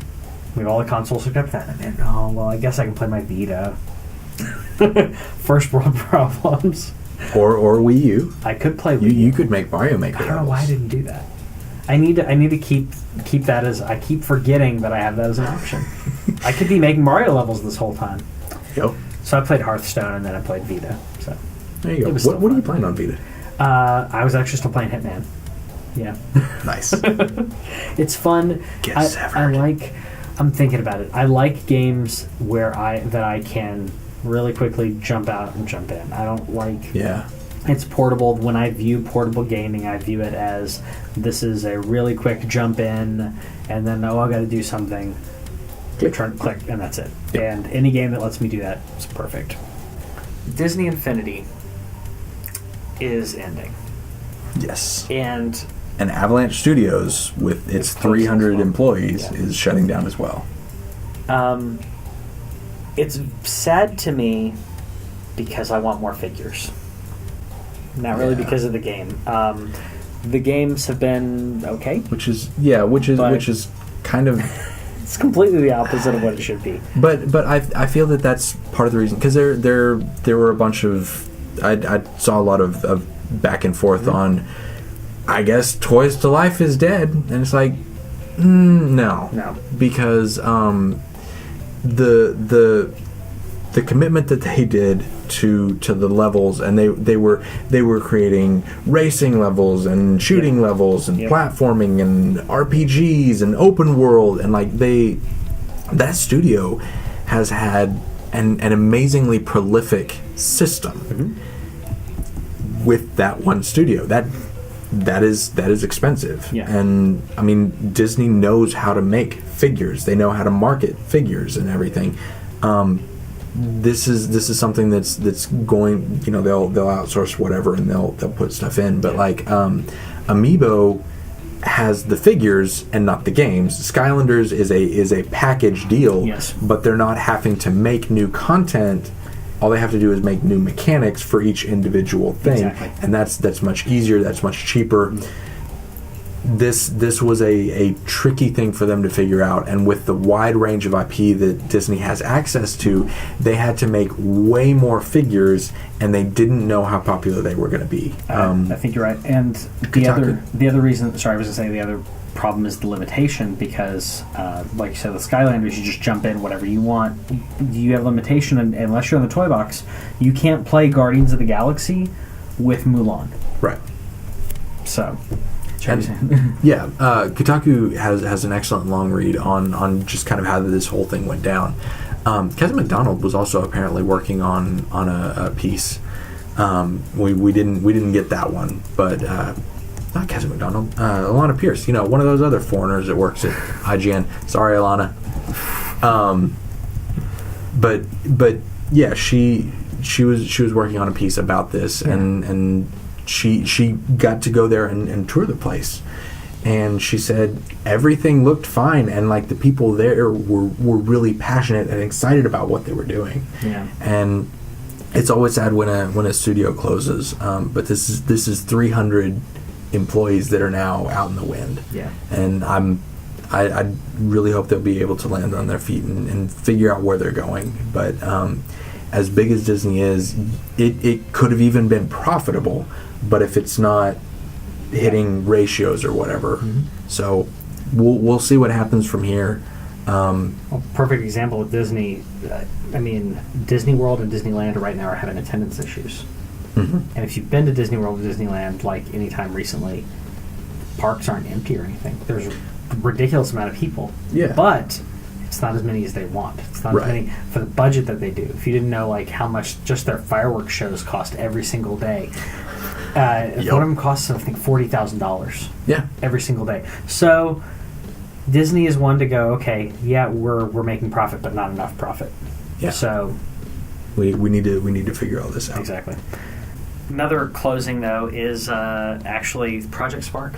We have all the consoles hooked up to that. And I guess I can play my Vita. First world problems. Or Wii U. I could play Wii U. You could make Mario Maker. I don't know why I didn't do that. I need to keep that as I keep forgetting that I have that as an option. I could be making Mario levels this whole time. Yep. So I played Hearthstone and then I played Vita. So there you go. What are you playing on Vita? I was actually still playing Hitman. Yeah. Nice. It's fun. I'm thinking about it. I like games where I can really quickly jump out and jump in. I don't like. Yeah. It's portable. When I view portable gaming, I view it as this is a really quick jump in, and then I got to do something. Click, and that's it. Yep. And any game that lets me do that is perfect. Disney Infinity is ending. Yes. And Avalanche Studios, with its 300 employees, is shutting down as well. It's sad to me because I want more figures. Not really because of the game. The games have been okay. Which is kind of. It's completely the opposite of what it should be. But I feel that that's part of the reason, because there were a bunch of I saw a lot of back and forth on. I guess Toys to Life is dead, and it's like no, because the commitment that they did to the levels, and they were creating racing levels and shooting levels and platforming and RPGs and open world, and like that studio has had an amazingly prolific system with that one studio. That is expensive, and I mean Disney knows how to make figures. They know how to market figures and everything. This is something that's going. They'll outsource whatever and they'll put stuff in. But like Amiibo has the figures and not the games. Skylanders is a package deal, but they're not having to make new content. All they have to do is make new mechanics for each individual thing, and that's much easier. That's much cheaper. This was a tricky thing for them to figure out, and with the wide range of IP that Disney has access to, they had to make way more figures, and they didn't know how popular they were going to be. I think you're right. And the other reason, sorry, I was going to say the other problem is the limitation, because like you said, the Skylanders, you just jump in whatever you want. You have limitation, and unless you're in the toy box, you can't play Guardians of the Galaxy with Mulan. Right. So. Kotaku has an excellent long read on just kind of how this whole thing went down. Kevin McDonald was also apparently working on a piece. We didn't get that one, but not Kevin McDonald. Alana Pierce, one of those other foreigners that works at IGN. Sorry, Alana. But yeah, she was working on a piece about this, and she got to go there and tour the place, and she said everything looked fine, and like the people there were really passionate and excited about what they were doing. And it's always sad when a studio closes, but this is 300 employees that are now out in the wind. And I really hope they'll be able to land on their feet and figure out where they're going. But as big as Disney is, it could have even been profitable, but if it's not hitting ratios or whatever. So we'll see what happens from here. Perfect example with Disney. I mean, Disney World and Disneyland right now are having attendance issues. And if you've been to Disney World or Disneyland like any time recently, parks aren't empty or anything. There's a ridiculous amount of people. But it's not as many as they want. It's not as many for the budget that they do. If you didn't know like how much just their fireworks shows cost every single day. One of them costs, I think, $40,000. Every single day. So Disney is one to go, okay, we're making profit, but not enough profit. So we need to figure all this out. Exactly. Another closing though is actually Project Spark.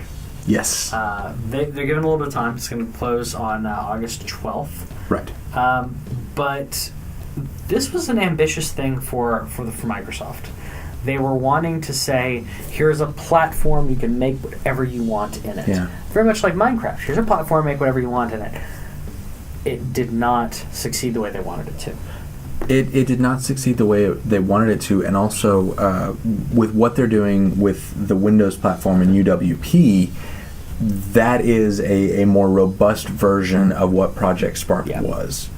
Yes. They're given a little bit of time. It's going to close on August 12th. Right. But this was an ambitious thing for Microsoft. They were wanting to say, here's a platform, you can make whatever you want in it. Very much like Minecraft. Here's a platform, make whatever you want in it. It did not succeed the way they wanted it to. It did not succeed the way they wanted it to, and also with what they're doing with the Windows platform and UWP, that is a more robust version of what Project Spark was.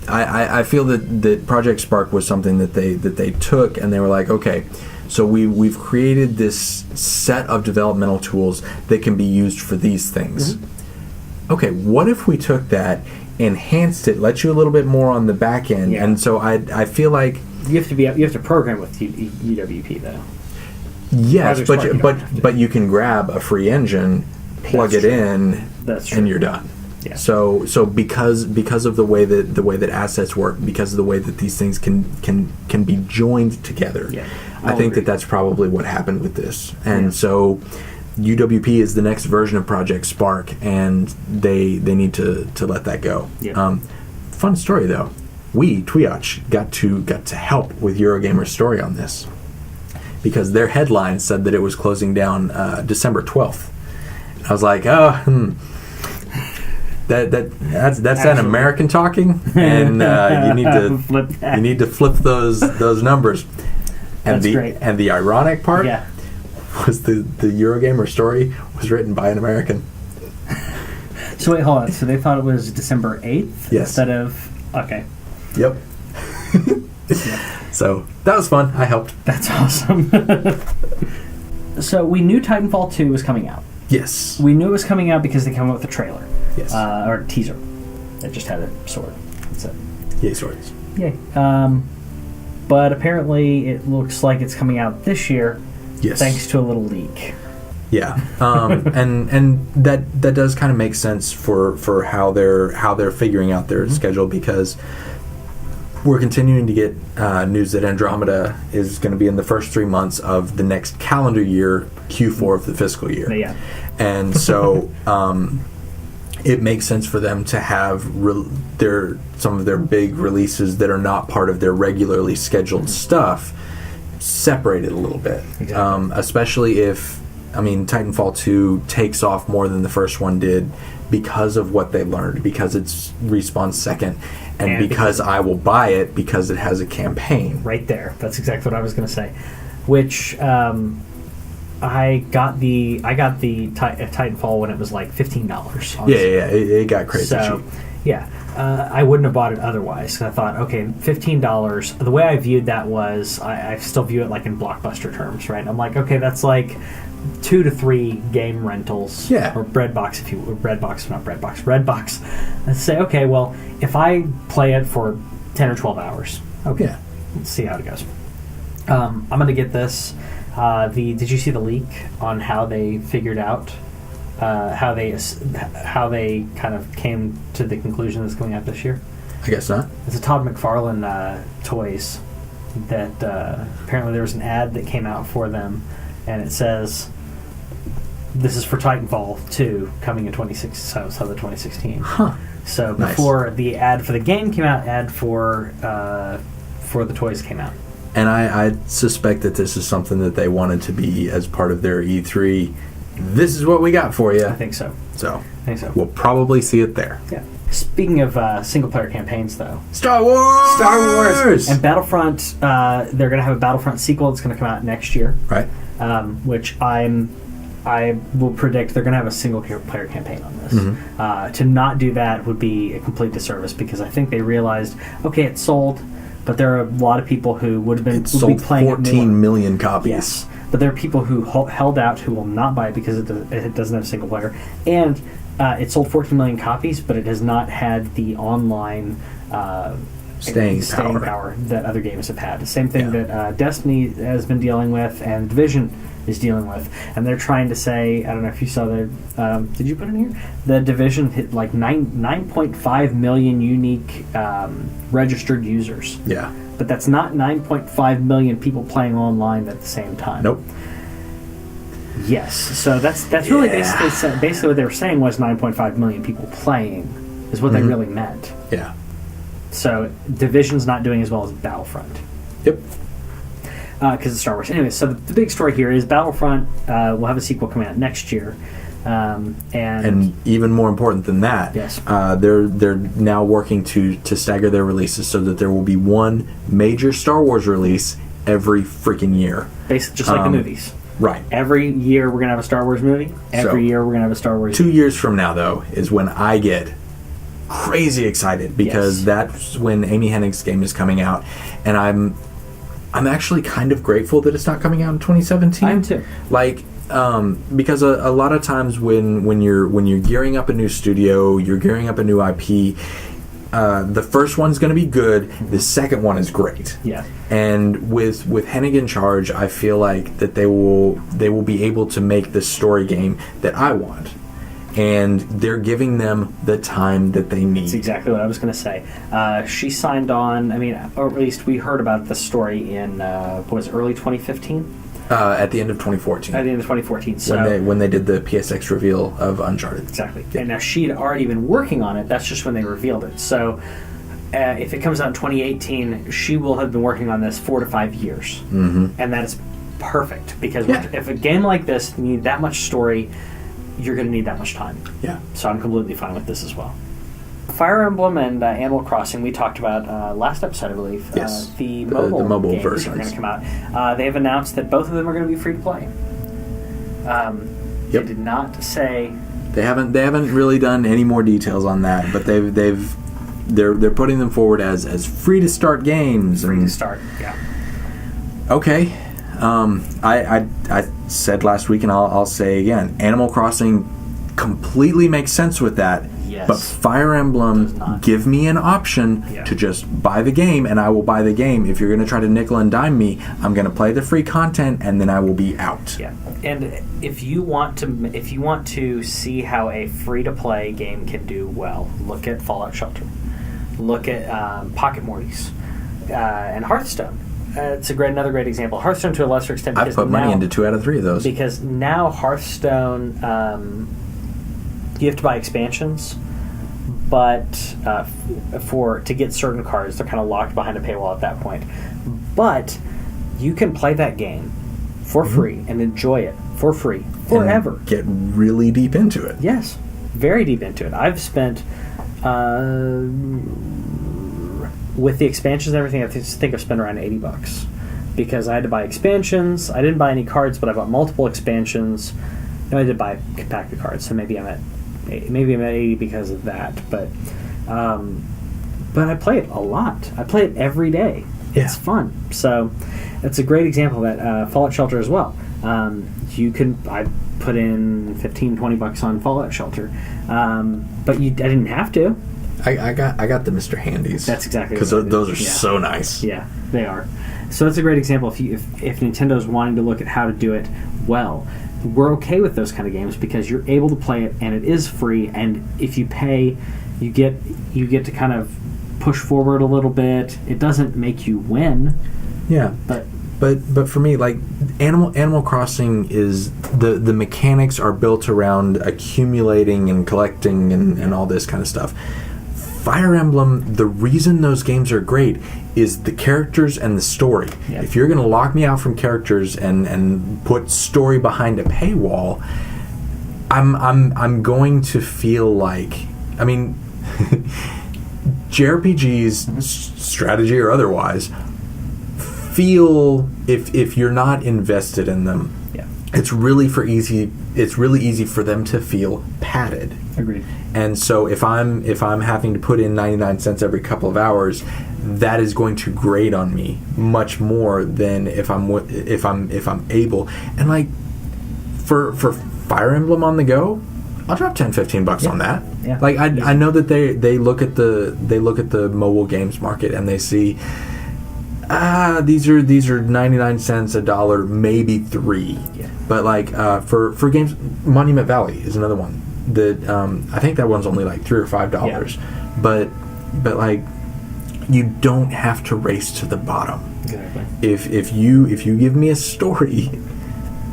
I feel that Project Spark was something that they took and they were like, okay, so we've created this set of developmental tools that can be used for these things. Okay, what if we took that, enhanced it, let you a little bit more on the back end, and so I feel like you have to program with UWP though. Yes, but you can grab a free engine, plug it in, and you're done. Yeah. So because of the way that assets work, because of the way that these things can be joined together, I think that's probably what happened with this. And so UWP is the next version of Project Spark, and they need to let that go. Yeah. Fun story though, we TWIOCH got to help with Eurogamer's story on this, because their headline said that it was closing down December 12th. I was like, that's an American talking, and you need to flip those numbers. And that's great. And the ironic part was the Eurogamer story was written by an American. So wait, hold on. So they thought it was December 8th instead of Yep. So that was fun. I helped. That's awesome. So we knew Titanfall 2 was coming out. Yes. We knew it was coming out because they came out with a trailer. Yes. Or a teaser. It just had a sword. That's it. Yay, swords. Yay. But apparently it looks like it's coming out this year. Yes. Thanks to a little leak. Yeah. And that does kind of make sense for how they're figuring out their schedule, because we're continuing to get news that Andromeda is going to be in the first 3 months of the next calendar year, Q4 of the fiscal year. Yeah. And so it makes sense for them to have some of their big releases that are not part of their regularly scheduled stuff separated a little bit. Exactly. Especially if, Titanfall 2 takes off more than the first one did because of what they learned, because it's Respawn's second, and because I will buy it because it has a campaign. Right there. That's exactly what I was going to say. Which I got the Titanfall when it was like $15. Honestly. Yeah, it got crazy cheap. Yeah, I wouldn't have bought it otherwise. Cause I thought, okay, $15. The way I viewed that was, I still view it like in Blockbuster terms, right? I'm like, okay, that's like 2 to 3 game rentals, or Redbox, if you Redbox. Let's say, okay, well, if I play it for 10 or 12 hours, okay, let's see how it goes. I'm gonna get this. Did you see the leak on how they figured out how they kind of came to the conclusion that's coming out this year? I guess not. It's a Todd McFarlane toys that apparently there was an ad that came out for them, and it says this is for Titanfall 2 coming in 2016. Huh. So before the ad for the game came out, ad for the toys came out. And I suspect that this is something that they wanted to be as part of their E3. This is what we got for you. I think so. We'll probably see it there. Yeah. Speaking of single-player campaigns, though. Star Wars! And Battlefront, they're going to have a Battlefront sequel that's going to come out next year. Right. Which I will predict they're going to have a single-player campaign on this. Mm-hmm. To not do that would be a complete disservice, because I think they realized, okay, it's sold, but there are a lot of people who would be playing 14 million copies. Yes. But there are people who held out who will not buy it because it doesn't have single player. And it sold 14 million copies, but it has not had the online staying power that other games have had. The same thing that Destiny has been dealing with and Division is dealing with. And they're trying to say, I don't know if you saw did you put it in here? The Division hit like 9.5 million unique registered users. Yeah. But that's not 9.5 million people playing online at the same time. Nope. Yes, so that's really basically what they were saying was 9.5 million people playing is what they really meant. Yeah. So Division's not doing as well as Battlefront. Yep. Because it's Star Wars. Anyway, so the big story here is Battlefront will have a sequel coming out next year. And even more important than that, they're now working to stagger their releases so that there will be one major Star Wars release every freaking year. Basically, just like the movies. Right. Every year we're going to have a Star Wars movie. Every year we're going to have a Star Wars 2 years from now, though, is when I get crazy excited because that's when Amy Hennig's game is coming out, and I'm actually kind of grateful that it's not coming out in 2017. I am too. Like, because a lot of times when you're gearing up a new studio, you're gearing up a new IP. The first one's going to be good. The second one is great. Yeah. And with Hennig in charge, I feel like that they will be able to make the story game that I want. And they're giving them the time that they need. That's exactly what I was going to say. She signed on, or at least we heard about the story in, early 2015? At the end of 2014. At the end of 2014. So when they did the PSX reveal of Uncharted. Exactly. Yeah. And now she had already been working on it. That's just when they revealed it. So if it comes out in 2018, she will have been working on this 4 to 5 years. Mm-hmm. And that is perfect. Because if a game like this needs that much story, you're going to need that much time. Yeah. So I'm completely fine with this as well. Fire Emblem and Animal Crossing, we talked about last episode, I believe. Yes. The mobile games versions are going to come out. They have announced that both of them are going to be free to play. They did not say. They haven't really done any more details on that, but they're putting them forward as free to start games. Free to start, yeah. Okay. I said last week, and I'll say again, Animal Crossing completely makes sense with that. Yes. But Fire Emblem, give me an option to just buy the game, and I will buy the game. If you're going to try to nickel and dime me, I'm going to play the free content, and then I will be out. Yeah. And if you want to see how a free-to-play game can do well, look at Fallout Shelter. Look at Pocket Mortys and Hearthstone. It's another great example. Hearthstone, to a lesser extent, I've put money into 2 out of 3 of those. Because now Hearthstone, you have to buy expansions, but to get certain cards, they're kind of locked behind a paywall at that point. But you can play that game for free and enjoy it for free forever. And get really deep into it. Yes, very deep into it. I've spent. With the expansions and everything, I think I've spent around $80 because I had to buy expansions. I didn't buy any cards, but I bought multiple expansions. No, I did buy a pack of cards, so maybe I'm at 80 because of that. But I play it a lot. I play it every day. It's fun. So it's a great example of that. Fallout Shelter as well. I put in $15-20 on Fallout Shelter, but I didn't have to. I got the Mr. Handies. That's exactly because those are so nice. Yeah, they are. So that's a great example. If Nintendo's wanting to look at how to do it well, we're okay with those kind of games because you're able to play it and it is free. And if you pay, you get to kind of push forward a little bit. It doesn't make you win. Yeah, but for me, like Animal Crossing is the mechanics are built around accumulating and collecting and all this kind of stuff. Fire Emblem, the reason those games are great is the characters and the story. Yeah. If you're going to lock me out from characters and put story behind a paywall, I'm going to feel like, JRPGs, strategy or otherwise, feel if you're not invested in them, it's really easy for them to feel padded. Agreed. And so if I'm having to put in 99 cents every couple of hours, that is going to grate on me much more than if I'm able. And like for Fire Emblem on the go, I'll drop $10-15 on that. Yeah. Like I know that they look at the mobile games market and they see these are 99 cents, $1, maybe $3. Yeah. But like for games, Monument Valley is another one that I think that one's only like $3 or $5. Yeah. But like you don't have to race to the bottom. Exactly. If you give me a story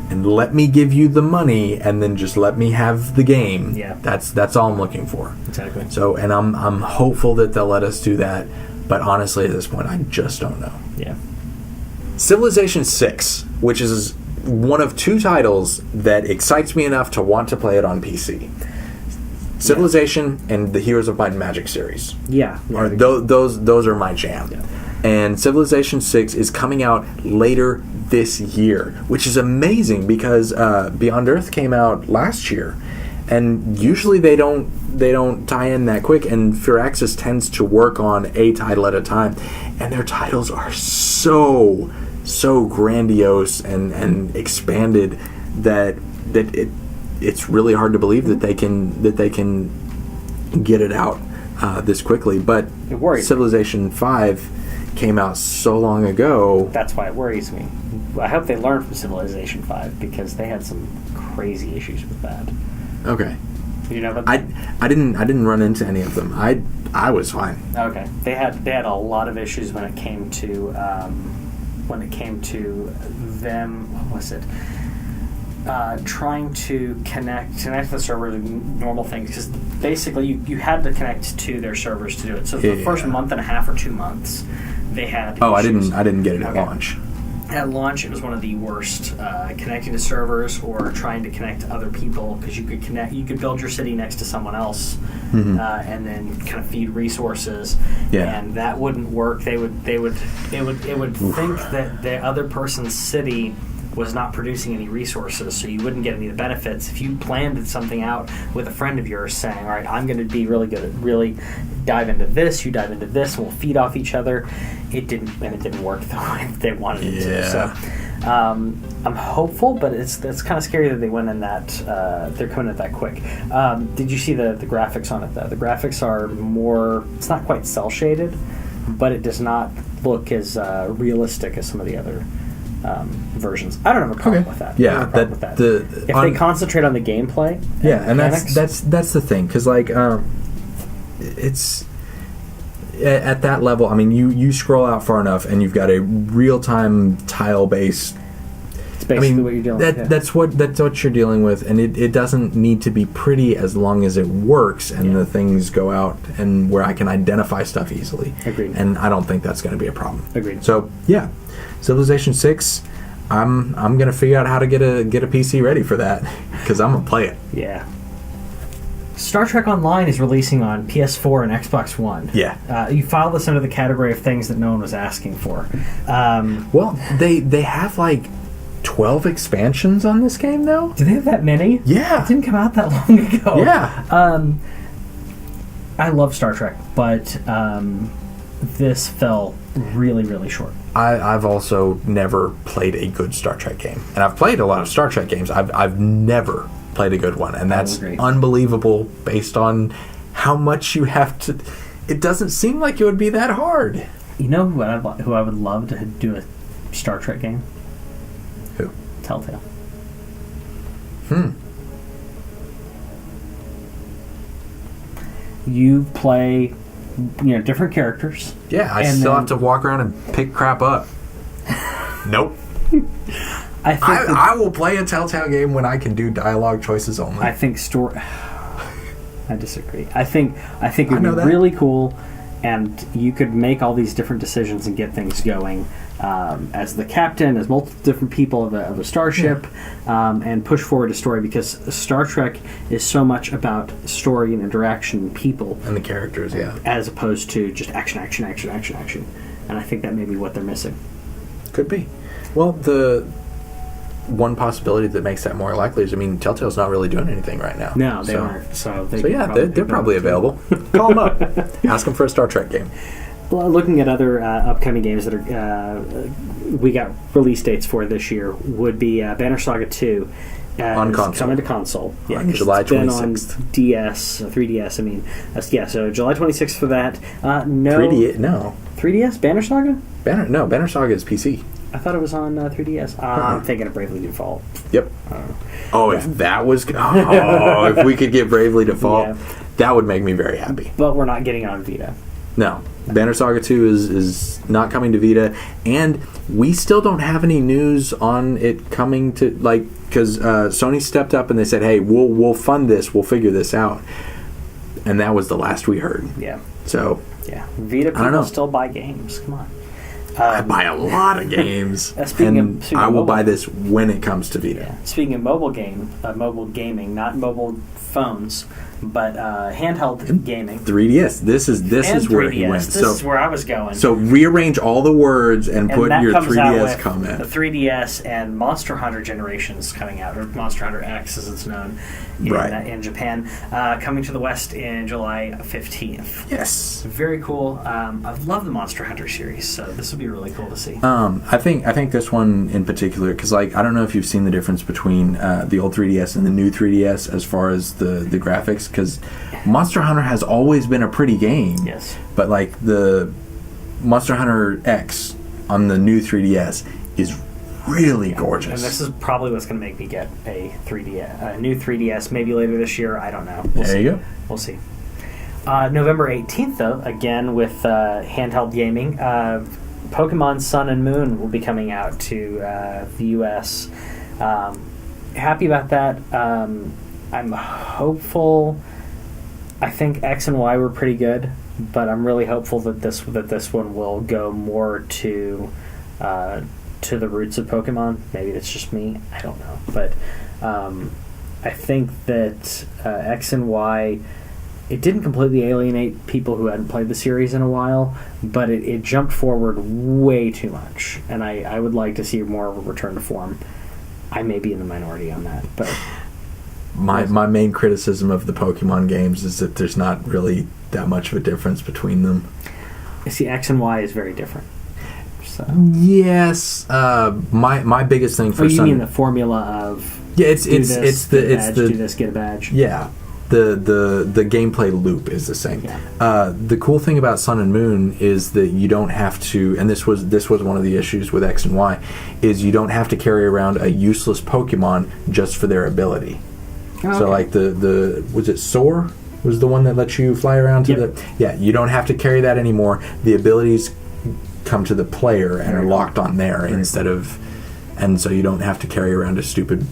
and let me give you the money and then just let me have the game, that's all I'm looking for. Exactly. So and I'm hopeful that they'll let us do that. But honestly, at this point, I just don't know. Yeah. Civilization 6, which is one of 2 titles that excites me enough to want to play it on PC. Civilization and the Heroes of Might and Magic series. Yeah. Those are my jam. Yeah. And Civilization 6 is coming out later this year, which is amazing because Beyond Earth came out last year, and usually they don't tie in that quick. And Firaxis tends to work on a title at a time, and their titles are so grandiose and expanded that it's really hard to believe that they can get it out this quickly. But Civilization 5 came out so long ago. That's why it worries me. I hope they learn from Civilization 5 because they had some crazy issues with that. Okay. You know, I didn't run into any of them. I was fine. Okay. They had a lot of issues when it came to them. What was it? Trying to connect the server to normal things, because basically you had to connect to their servers to do it. So for the first month and a half or 2 months, they had issues. I didn't get it at launch. At launch, it was one of the worst. Connecting to servers or trying to connect to other people, because you could build your city next to someone else, and then kind of feed resources. Yeah. And that wouldn't work. It would think that the other person's city was not producing any resources, so you wouldn't get any of the benefits. If you planned something out with a friend of yours saying, all right, I'm going to be really good at really dive into this, you dive into this, and we'll feed off each other, it didn't work the way they wanted it to. So I'm hopeful, but it's kind of scary that they went in that, they're coming at that quick. Did you see the graphics on it, though? The graphics are more, it's not quite cel-shaded, but it does not look as realistic as some of the other versions. I don't have a problem with that. Yeah, if they concentrate on the gameplay, and that's the thing, because like it's at that level. I mean, you scroll out far enough, and you've got a real-time tile-based. It's basically what you're dealing with. That's what you're dealing with, and it doesn't need to be pretty as long as it works and the things go out and where I can identify stuff easily. Agreed. And I don't think that's going to be a problem. Agreed. So yeah. Civilization 6, I'm gonna figure out how to get a PC ready for that, because I'm gonna play it. Yeah. Star Trek Online is releasing on PS4 and Xbox One. Yeah. You filed this under the category of things that no one was asking for. Well, they have like 12 expansions on this game now. Do they have that many? Yeah. It didn't come out that long ago. Yeah. I love Star Trek, but this fell really, really short. I've also never played a good Star Trek game, and I've played a lot of Star Trek games. I've never played a good one, and that's unbelievable based on how much you have to. It doesn't seem like it would be that hard. You know who I would love to do a Star Trek game? Who? Telltale. You play, different characters. Yeah, I still have to walk around and pick crap up. Nope. I will play a Telltale game when I can do dialogue choices only. I think I disagree. I think it would be really cool, and you could make all these different decisions and get things going as the captain, as multiple different people of a starship, and push forward a story, because Star Trek is so much about story and interaction and people. And the characters, as opposed to just action. And I think that may be what they're missing. Could be. Well, the one possibility that makes that more likely is, Telltale's not really doing anything right now. No, they aren't. So they're probably available. Call them up. Ask them for a Star Trek game. Well, looking at other upcoming games that are we got release dates for this year would be Banner Saga 2. On console. Coming to console. Yeah, on July 26th. On DS, 3DS, so July 26th for that. No. 3DS? No. 3DS? Banner Saga? Banner Saga is PC. I thought it was on 3DS. I'm thinking of Bravely Default. Yep. If that was... if we could get Bravely Default, that would make me very happy. But we're not getting it on Vita. No. Banner Saga 2 is not coming to Vita, and we still don't have any news on it coming to, because Sony stepped up and they said, hey, we'll fund this, we'll figure this out. And that was the last we heard. Yeah. So... Yeah. Vita people still buy games. Come on. I buy a lot of games, speaking I will buy this when it comes to Vita. Yeah. Speaking of mobile gaming, not mobile phones, but handheld gaming. 3DS. This is where he went. This is where I was going. So rearrange all the words and put that your comes out 3DS with comment. The 3DS and Monster Hunter Generations coming out, or Monster Hunter X as it's known in Japan, coming to the West in July 15th. Yes. Very cool. I love the Monster Hunter series, so this would be really cool to see. I think this one in particular, because I don't know if you've seen the difference between the old 3DS and the new 3DS as far as the graphics, because Monster Hunter has always been a pretty game. Yes. But like the Monster Hunter X on the new 3DS is really gorgeous. And this is probably what's going to make me get a new 3DS, maybe later this year. I don't know. We'll see. You go. We'll see. November 18th, though, again with handheld gaming, Pokemon Sun and Moon will be coming out to the U.S. Happy about that. I'm hopeful. I think X and Y were pretty good, but I'm really hopeful that this one will go more to the roots of Pokemon. Maybe that's just me. I don't know, but I think that X and Y, it didn't completely alienate people who hadn't played the series in a while, but it jumped forward way too much, and I would like to see more of a return to form. I may be in the minority on that, but my main criticism of the Pokemon games is that there's not really that much of a difference between them. See, X and Y is very different. So. Yes, my biggest thing for you mean the formula of it's do the this, get a badge. Yeah, the gameplay loop is the same. Yeah. The cool thing about Sun and Moon is that you don't have to, and this was one of the issues with X and Y, is you don't have to carry around a useless Pokemon just for their ability. Oh, so like the was it Soar was the one that lets you fly around to you don't have to carry that anymore. The abilities come to the player and are locked on there instead of, and so you don't have to carry around a stupid,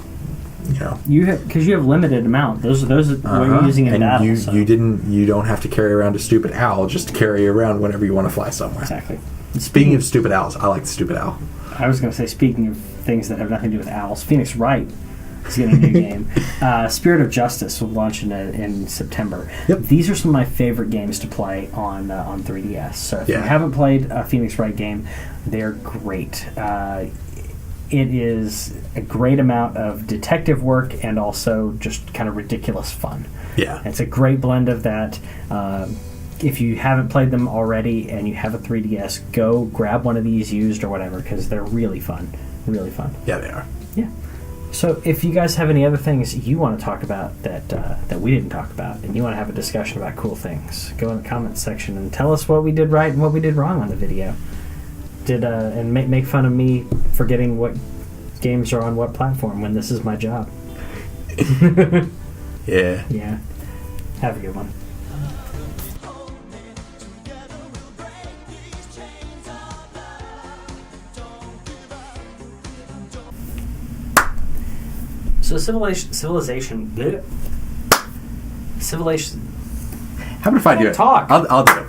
because you have limited amount. Those what you're using in and battle. You don't have to carry around a stupid owl just to carry around whenever you want to fly somewhere. Exactly. Speaking of stupid owls, I like the stupid owl. I was going to say, speaking of things that have nothing to do with owls, Phoenix Wright is getting a new game. Spirit of Justice will launch in September. Yep. These are some of my favorite games to play on 3DS. So if you haven't played a Phoenix Wright game, they're great. It is a great amount of detective work and also just kind of ridiculous fun. Yeah. It's a great blend of that. If you haven't played them already and you have a 3DS, go grab one of these used or whatever, because they're really fun. Really fun. Yeah, they are. Yeah. So if you guys have any other things you want to talk about that we didn't talk about, and you want to have a discussion about cool things, go in the comments section and tell us what we did right and what we did wrong on the video. And make fun of me forgetting what games are on what platform when this is my job. Yeah. Yeah. Have a good one. So civilization. How about if I do it? Talk. I'll do it.